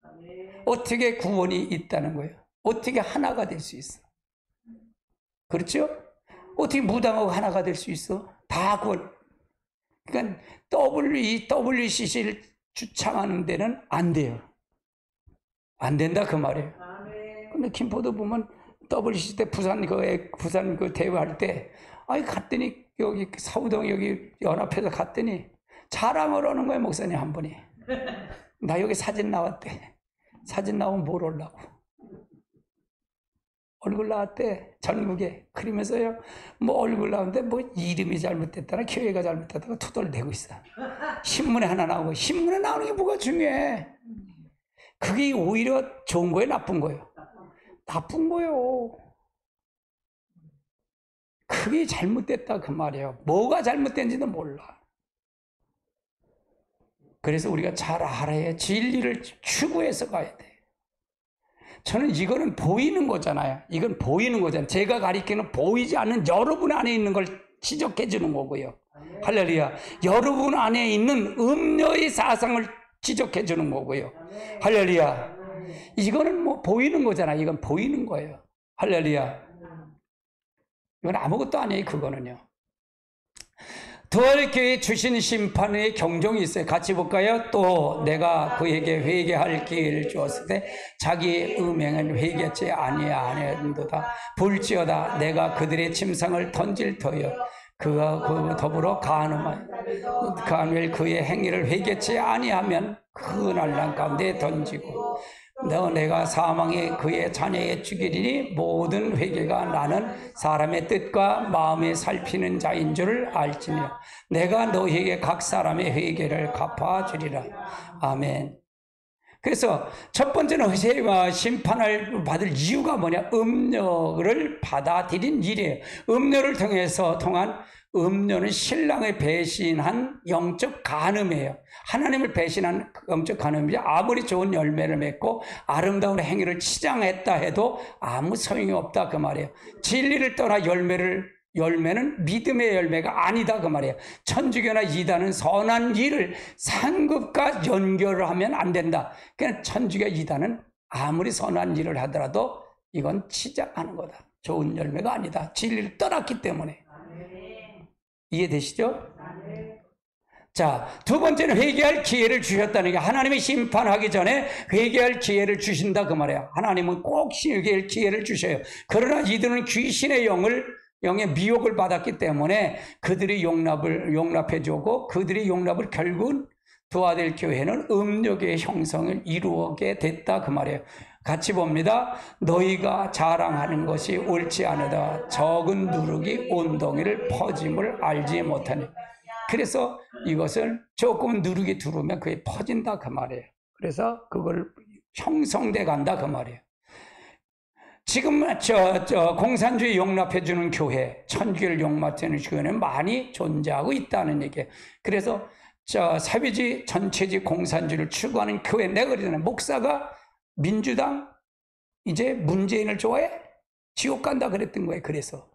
아멘. 어떻게 구원이 있다는 거예요? 어떻게 하나가 될 수 있어? 그렇죠? 어떻게 무당하고 하나가 될 수 있어? 다 구원. 그러니까 WCC를 주창하는 데는 안 돼요. 안 된다 그 말이에요. 근데 김포도 보면 WCC 때 부산 그 대회할 때 갔더니 여기 사우동 여기 연합회에서 갔더니 자랑을 하는 거예요. 목사님 한 분이. 나 여기 사진 나왔대. 사진 나오면 뭘 하려고. 얼굴 나왔대. 전국에. 그러면서요. 뭐 얼굴 나오는데 뭐 이름이 잘못됐다나 교회가 잘못됐다가 투덜대고 있어. 신문에 하나 나오고. 신문에 나오는 게 뭐가 중요해. 그게 오히려 좋은 거예요? 나쁜 거예요? 나쁜 거예요. 그게 잘못됐다 그 말이에요. 뭐가 잘못된지도 몰라. 그래서 우리가 잘 알아야 진리를 추구해서 가야 돼. 저는 이거는 보이는 거잖아요. 이건 보이는 거잖아요. 제가 가리키는 보이지 않는 여러분 안에 있는 걸 지적해 주는 거고요. 할렐루야. 여러분 안에 있는 음녀의 사상을 지적해 주는 거고요. 할렐루야. 이거는 뭐 보이는 거잖아요. 이건 보이는 거예요. 할렐루야. 이건 아무것도 아니에요. 그거는요. 도할교회 주신 심판의 경종이 있어요. 같이 볼까요? 또 내가 그에게 회개할 기회를 주었을 때 자기의 음행은 회개치 아니하는도다. 볼지어다 내가 그들의 침상을 던질 터여 그가 그 더불어 가늠을 그의 행위를 회개치 아니하면 그 난랑 가운데 던지고 내가 사망에 그의 자녀에 죽이리니 모든 회개가 나는 사람의 뜻과 마음에 살피는 자인 줄을 알지니라. 내가 너희에게 각 사람의 회개를 갚아주리라. 아멘. 그래서 첫 번째는 심판을 받을 이유가 뭐냐? 음료를 받아들인 일이에요. 음료를 통한 음료는 신랑을 배신한 영적 간음이에요. 하나님을 배신한 영적 간음이죠. 아무리 좋은 열매를 맺고 아름다운 행위를 치장했다 해도 아무 소용이 없다 그 말이에요. 진리를 떠나 열매는 믿음의 열매가 아니다 그 말이에요. 천주교나 이단은 선한 일을 상급과 연결을 하면 안 된다. 그러니까 천주교 이단은 아무리 선한 일을 하더라도 이건 치장하는 거다. 좋은 열매가 아니다. 진리를 떠났기 때문에. 이해되시죠? 자, 두 번째는 회개할 기회를 주셨다는 게 하나님이 심판하기 전에 회개할 기회를 주신다 그 말이에요. 하나님은 꼭 회개할 기회를 주셔요. 그러나 이들은 귀신의 영의 미혹을 받았기 때문에 그들이 용납해주고 그들이 용납을 결국은 도와델교회는 음욕의 형성을 이루게 됐다 그 말이에요. 같이 봅니다. 너희가 자랑하는 것이 옳지 않으다. 적은 누룩이 온덩이를 퍼짐을 알지 못하니. 그래서 이것을 조금 누룩이 들어오면 그게 퍼진다 그 말이에요. 그래서 그걸 형성돼 간다 그 말이에요. 지금 공산주의 용납해주는 교회, 천주교를 용납해주는 교회는 많이 존재하고 있다는 얘기예요. 그래서 사회주의, 전체주의 공산주의를 추구하는 교회, 내가 그러잖아요. 목사가 민주당, 이제 문재인을 좋아해? 지옥 간다 그랬던 거예요. 그래서.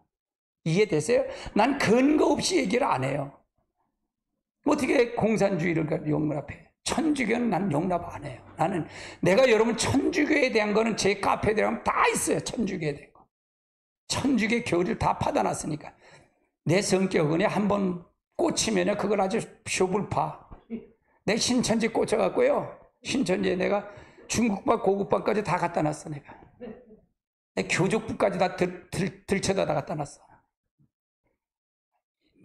이해되세요? 난 근거 없이 얘기를 안 해요. 어떻게 공산주의를 용납해? 천주교는 난 용납 안 해요. 나는 내가 여러분 천주교에 대한 거는 제 카페에 들어가면 다 있어요. 천주교에 대한 거. 천주교 교리를 다 파다놨으니까. 내 성격은 한번 꽂히면 그걸 아주 쇼불 파. 내 신천지 꽂혀갖고요. 신천지에 내가 중국밥, 고국밥까지 다 갖다 놨어, 내가. 내 교족부까지 다 들쳐다 갖다 놨어.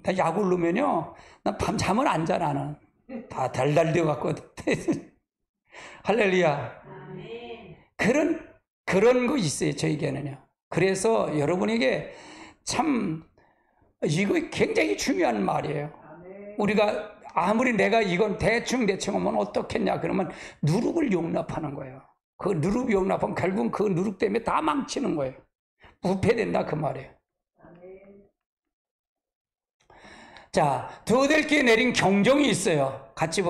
나 약을 놓으면요. 나 밤 잠을 안 자, 나는. 다 달달되어 갖고. 할렐루야. 그런 거 있어요, 저에게는요. 그래서 여러분에게 참, 이거 굉장히 중요한 말이에요. 우리가 아무리 내가 이건 대충 하면 어떻겠냐 그러면 누룩을 용납하는 거예요. 그 누룩 용납하면 결국은 그 누룩 때문에 다 망치는 거예요. 부패된다 그 말이에요. 자, 도델교에 내린 경종이 있어요. 같이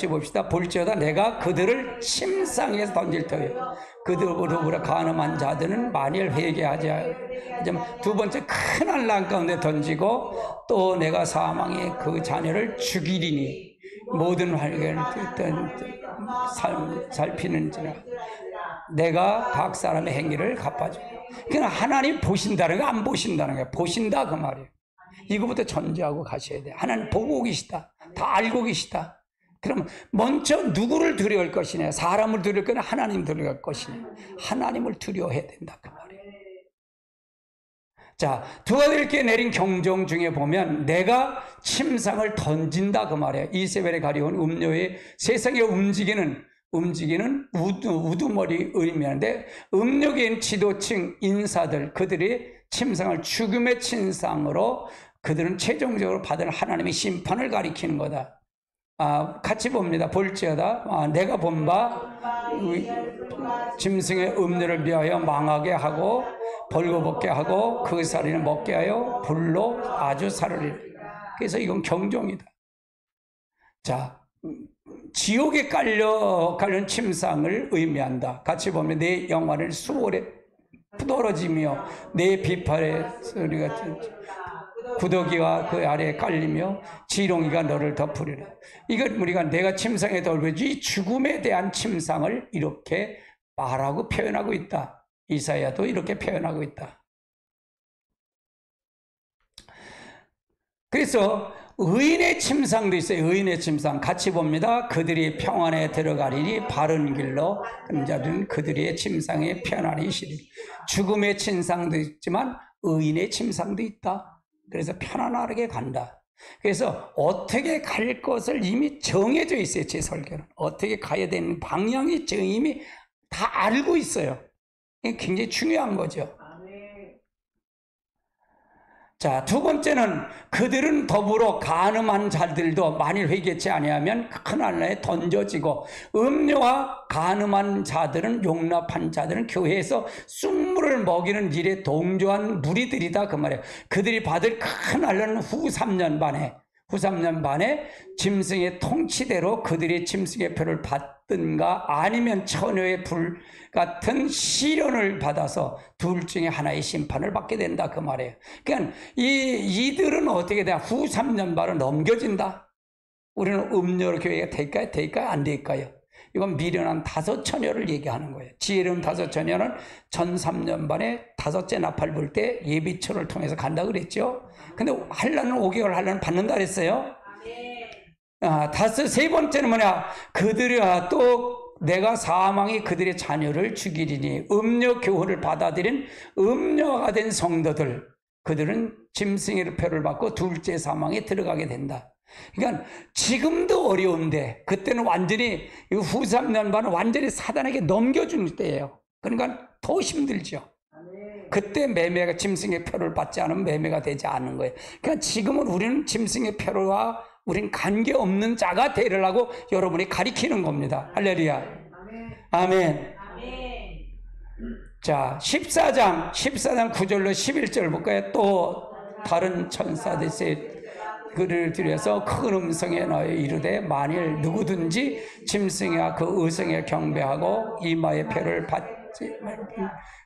봅시다. 볼지어다 내가 그들을 침상에서 던질 터예요. 그들보다 간음한 자들은 만일 회개하지 두 번째 큰 한란 가운데 던지고 또 내가 사망에 그 자녀를 죽이리니 모든 활개를 살피는지라 내가 각 사람의 행위를 갚아줘. 그냥 하나님 보신다는 거 안 보신다는 거야. 보신다 그 말이에요. 이거부터 전제하고 가셔야 돼요. 하나님 보고 계시다. 다 알고 계시다. 그러면 먼저 누구를 두려워할 것이냐? 사람을 두려워할 거냐? 하나님 두려워할 것이냐? 하나님을 두려워해야 된다 그 말이에요. 자, 도와드릴게 내린 경종 중에 보면 내가 침상을 던진다 그 말이에요. 이세벨에 가려운 음료의 세상에 움직이는 우두머리 의미하는데 음욕인 지도층 인사들 그들이 침상을 죽음의 침상으로 그들은 최종적으로 받을 하나님의 심판을 가리키는 거다. 같이 봅니다. 볼지어다 내가 본 바 짐승의 음료를 위하여 망하게 하고 벌거벗게 하고 그 살인을 먹게 하여 불로 아주 사르리라. 그래서 이건 경종이다. 자, 지옥에 깔린 침상을 의미한다. 같이 보면 내 영화를 수월에 떨어지며 내 비팔의 소리 같은 구더기와 그 아래에 깔리며 지렁이가 너를 덮으리라. 이건 우리가 내가 침상에 떨어지 죽음에 대한 침상을 이렇게 말하고 표현하고 있다. 이사야도 이렇게 표현하고 있다. 그래서 의인의 침상도 있어요. 의인의 침상 같이 봅니다. 그들이 평안에 들어가리니 바른 길로 간 자들은 그들의 침상에 편안히 쉬리니. 죽음의 침상도 있지만 의인의 침상도 있다. 그래서 편안하게 간다. 그래서 어떻게 갈 것을 이미 정해져 있어요. 제 설교는 어떻게 가야 되는 방향이 이미 다 알고 있어요. 이게 굉장히 중요한 거죠. 자, 두 번째는 그들은 더불어 간음한 자들도 만일 회개치 아니하면 큰 한라에 던져지고, 음료와 간음한 자들은, 용납한 자들은 교회에서 쑥물을 먹이는 일에 동조한 무리들이다 그 말이에요. 그들이 받을 큰 한라는 후 3년 반에 짐승의 통치대로 그들이 짐승의 표를 받든가 아니면 처녀의 불 같은 시련을 받아서 둘 중에 하나의 심판을 받게 된다 그 말이에요. 그러니까 이들은 어떻게 돼? 후 3년 반을 넘겨진다. 우리는 음료로 교회가 될까요? 될까요? 안 될까요? 이건 미련한 5 처녀를 얘기하는 거예요. 지혜로운 5 처녀는 전 3년 반에 5째 나팔 불 때 예비처를 통해서 간다 그랬죠. 근데 한라는 5개월 한라는 받는다 그랬어요. 세 번째는 뭐냐? 그들이 또 내가 사망이 그들의 자녀를 죽이리니, 음료 교훈을 받아들인 음료가 된 성도들, 그들은 짐승의 표를 받고 둘째 사망에 들어가게 된다. 그러니까 지금도 어려운데 그때는 완전히 후 3년 반은 완전히 사단에게 넘겨준 때예요. 그러니까 더 힘들죠. 그때 매매가 짐승의 표를 받지 않으면 매매가 되지 않는 거예요. 그러니까 지금은 우리는 짐승의 표와 우린 관계없는 자가 되려고 여러분이 가리키는 겁니다. 할렐루야. 아멘. 자, 14장 9절로 11절 볼까요? 또 다른 천사들이 그를 들여서 큰 음성에 너에 이르되, 만일 누구든지 짐승이와 그 의성에 경배하고 이마의 표를 받지 말고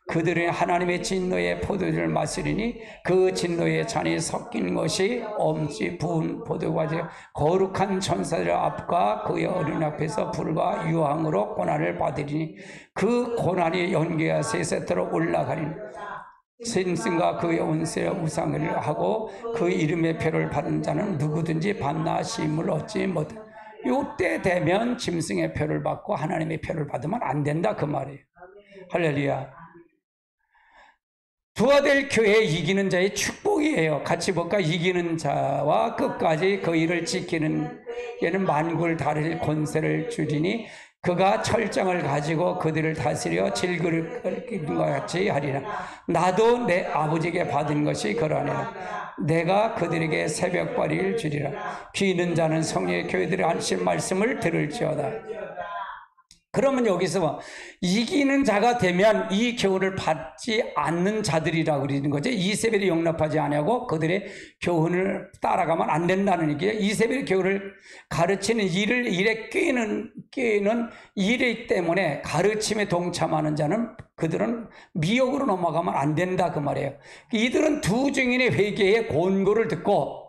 그들은 하나님의 진노의 포도주를 마시리니 그 진노의 잔이 섞인 것이 엄지 부은 포도과지 거룩한 천사들 앞과 그의 어린 앞에서 불과 유황으로 고난을 받으리니 그 고난이 연기가 세세토록 올라가리니 짐승과 그의 온세의 우상을 하고 그 이름의 표를 받은 자는 누구든지 밤낮 쉼을 얻지 못해. 이때 되면 짐승의 표를 받고 하나님의 표를 받으면 안 된다 그 말이에요. 할렐루야. 부활될 교회에 이기는 자의 축복이에요. 같이 볼까? 이기는 자와 끝까지 그 일을 지키는 얘는 만국을 다릴 권세를 주리니 그가 철장을 가지고 그들을 다스려 질그릇 것 같이 하리라. 나도 내 아버지에게 받은 것이 그러하니라. 내가 그들에게 새벽발이를 주리라. 귀 있는 자는 성령의 교회들의 하신 말씀을 들을지어다. 그러면 여기서 이기는 자가 되면 이 교훈을 받지 않는 자들이라고 그러는 거죠. 이세벨이 용납하지 아니하고 그들의 교훈을 따라가면 안 된다는 얘기예요. 이세벨의 교훈을 가르치는 일에 끼는 일이기 때문에 가르침에 동참하는 자는 그들은 미혹으로 넘어가면 안 된다 그 말이에요. 이들은 두 증인의 회개의 권고를 듣고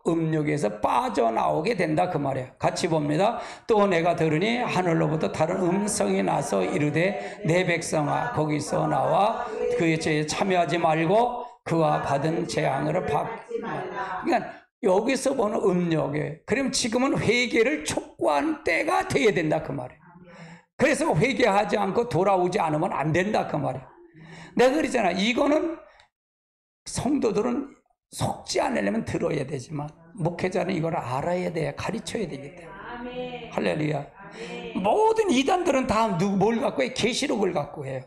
음욕에서 빠져나오게 된다 그 말이에요. 같이 봅니다. 또 내가 들으니 하늘로부터 다른 음성이 나서 이르되, 내 백성아 거기서 나와 그의 죄에 참여하지 말고 그와 받은 재앙으로 받지 말라. 그러니까 여기서 보는 음욕에, 그럼 지금은 회개를 촉구한 때가 돼야 된다 그 말이에요. 그래서 회개하지 않고 돌아오지 않으면 안 된다 그 말이에요. 내가 그러잖아. 이거는 성도들은 속지 않으려면 들어야 되지만 목회자는 이걸 알아야 돼요. 가르쳐야 되기 때문에. 할렐루야. 모든 이단들은 다 뭘 갖고 해? 계시록을 갖고 해요.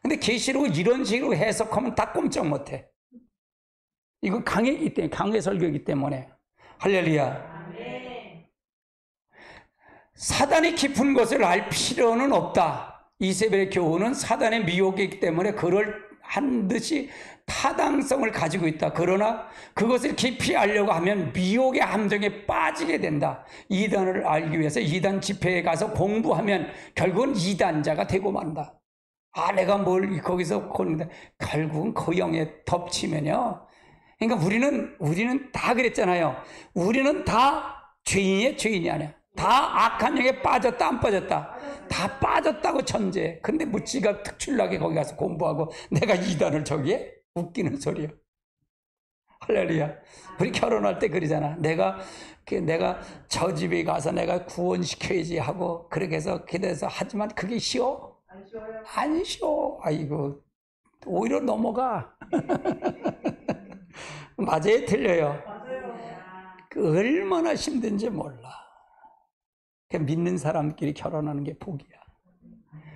근데 계시록을 이런 식으로 해석하면 다 꼼짝 못해. 이건 강해이기 때문에, 강해 설교이기 때문에. 할렐루야. 사단이 깊은 것을 알 필요는 없다. 이세벨의 교훈은 사단의 미혹이기 때문에 그걸 한 듯이 타당성을 가지고 있다. 그러나 그것을 깊이 알려고 하면 미혹의 함정에 빠지게 된다. 이단을 알기 위해서 이단 집회에 가서 공부하면 결국은 이단자가 되고 만다. 아, 내가 뭘 거기서 고는데 결국은 그 영에 덮치면요. 그러니까 우리는 다 그랬잖아요. 우리는 다 죄인이에요, 죄인이 아니야. 다 악한 영에 빠졌다, 안 빠졌다? 다 빠졌다고 천재. 근데 무지가 특출나게 거기 가서 공부하고 내가 이단을 저기에? 웃기는 소리야. 할렐루야. 우리 결혼할 때 그러잖아. 내가 저 집에 가서 내가 구원시켜야지 하고 그렇게 해서 기도해서 하지만 그게 쉬워? 안 쉬워. 아이고, 오히려 넘어가. 맞아요, 틀려요? 그 얼마나 힘든지 몰라. 믿는 사람끼리 결혼하는 게 복이야.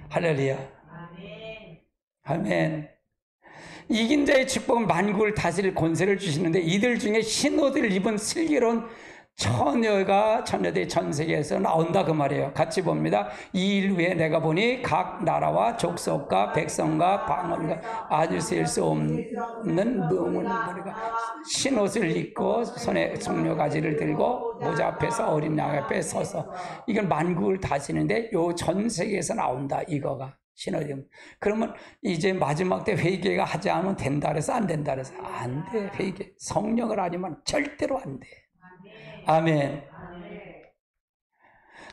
할렐루야. 아멘. 이긴 자의 축복은 만국을 다스릴 권세를 주시는데 이들 중에 흰옷을 입은 슬기로운 처녀들이 전 세계에서 나온다 그 말이에요. 같이 봅니다. 이 일 후에 내가 보니 각 나라와 족속과 백성과 방언과 아주 셀 수 없는 무리가 흰옷을 입고 손에 송려가지를 들고 모자 앞에서 어린 양 앞에 서서 이건 만국을 다스리는데 요 전 세계에서 나온다 이거가. 신호등. 그러면 이제 마지막 때 회개가 하지 않으면 된다 그래서 안 된다 그래서 안 돼. 회개. 성령을 아니면 절대로 안 돼. 아멘.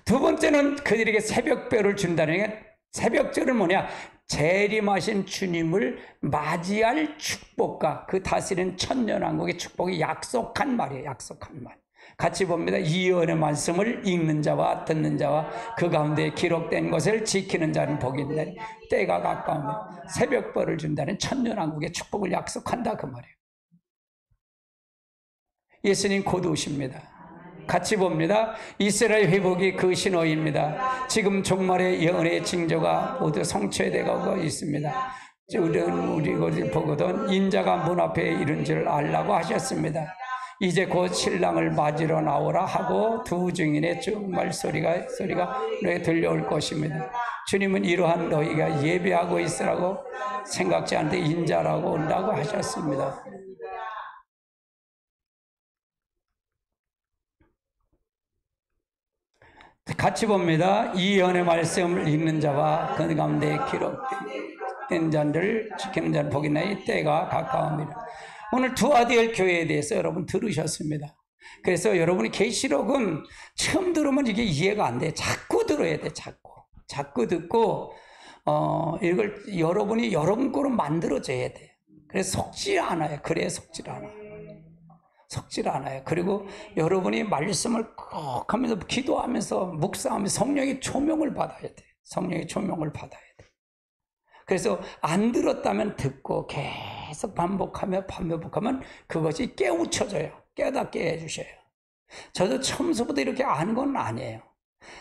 두 번째는 그들에게 새벽별을 준다는 게 새벽절은 뭐냐? 재림하신 주님을 맞이할 축복과 그 다스리는 천년왕국의 축복이 약속한 말이에요. 약속한 말. 같이 봅니다. 이 예언의 말씀을 읽는 자와 듣는 자와 그 가운데 기록된 것을 지키는 자는 복이 있네. 때가 가까우면 새벽벌을 준다는 천년왕국의 축복을 약속한다 그 말이에요. 예수님 곧 오십니다. 같이 봅니다. 이스라엘 회복이 그 신호입니다. 지금 종말의 예언의 징조가 모두 성취되고 있습니다. 우리 것을 보거든 인자가 문 앞에 이른 줄 알라고 하셨습니다. 이제 곧 신랑을 맞으러 나오라 하고 두 증인의 정말 소리가 들려올 것입니다. 주님은 이러한 너희가 예배하고 있으라고 생각지 않는데 인자라고 온다고 하셨습니다. 같이 봅니다. 이 예언의 말씀을 읽는 자와 그 가운데 기록된 자를 지키는 자는 복이 있나니 때가 가까웁니다. 오늘 두아디엘 교회에 대해서 여러분 들으셨습니다. 그래서 여러분이 계시록은 처음 들으면 이게 이해가 안 돼. 자꾸 들어야 돼. 자꾸 듣고 이걸 여러분이 여러분 거로 만들어줘야 돼. 그래서 속지 않아요. 그래야 속질 않아요. 그리고 여러분이 말씀을 꼭 하면서 기도하면서 묵상하면서 성령의 조명을 받아야 돼. 성령의 조명을 받아야 돼. 그래서 안 들었다면 듣고 계속 반복하면 그것이 깨우쳐져요. 깨닫게 해주셔요. 저도 처음부터 이렇게 아는 건 아니에요.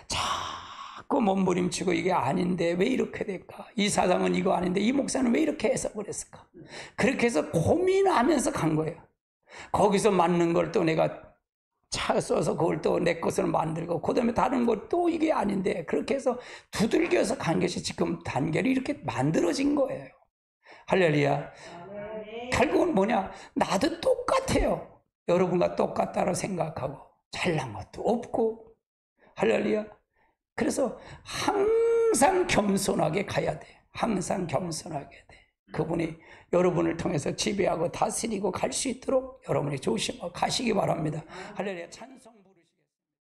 자꾸 몸부림치고 이게 아닌데 왜 이렇게 될까? 이 사상은 이거 아닌데 이 목사는 왜 이렇게 해석을 했을까? 그렇게 해서 고민하면서 간 거예요. 거기서 맞는 걸 또 내가 써서 그걸 또 내 것으로 만들고 그 다음에 다른 걸 또 이게 아닌데 그렇게 해서 두들겨서 간 것이 지금 단결이 이렇게 만들어진 거예요. 할렐루야. 결국은 뭐냐? 나도 똑같아요. 여러분과 똑같다고 생각하고 잘난 것도 없고 할렐루야. 그래서 항상 겸손하게 가야 돼. 항상 겸손하게 돼. 그분이 여러분을 통해서 지배하고 다스리고 갈 수 있도록 여러분이 조심하고 가시기 바랍니다. 할렐루야. 찬송.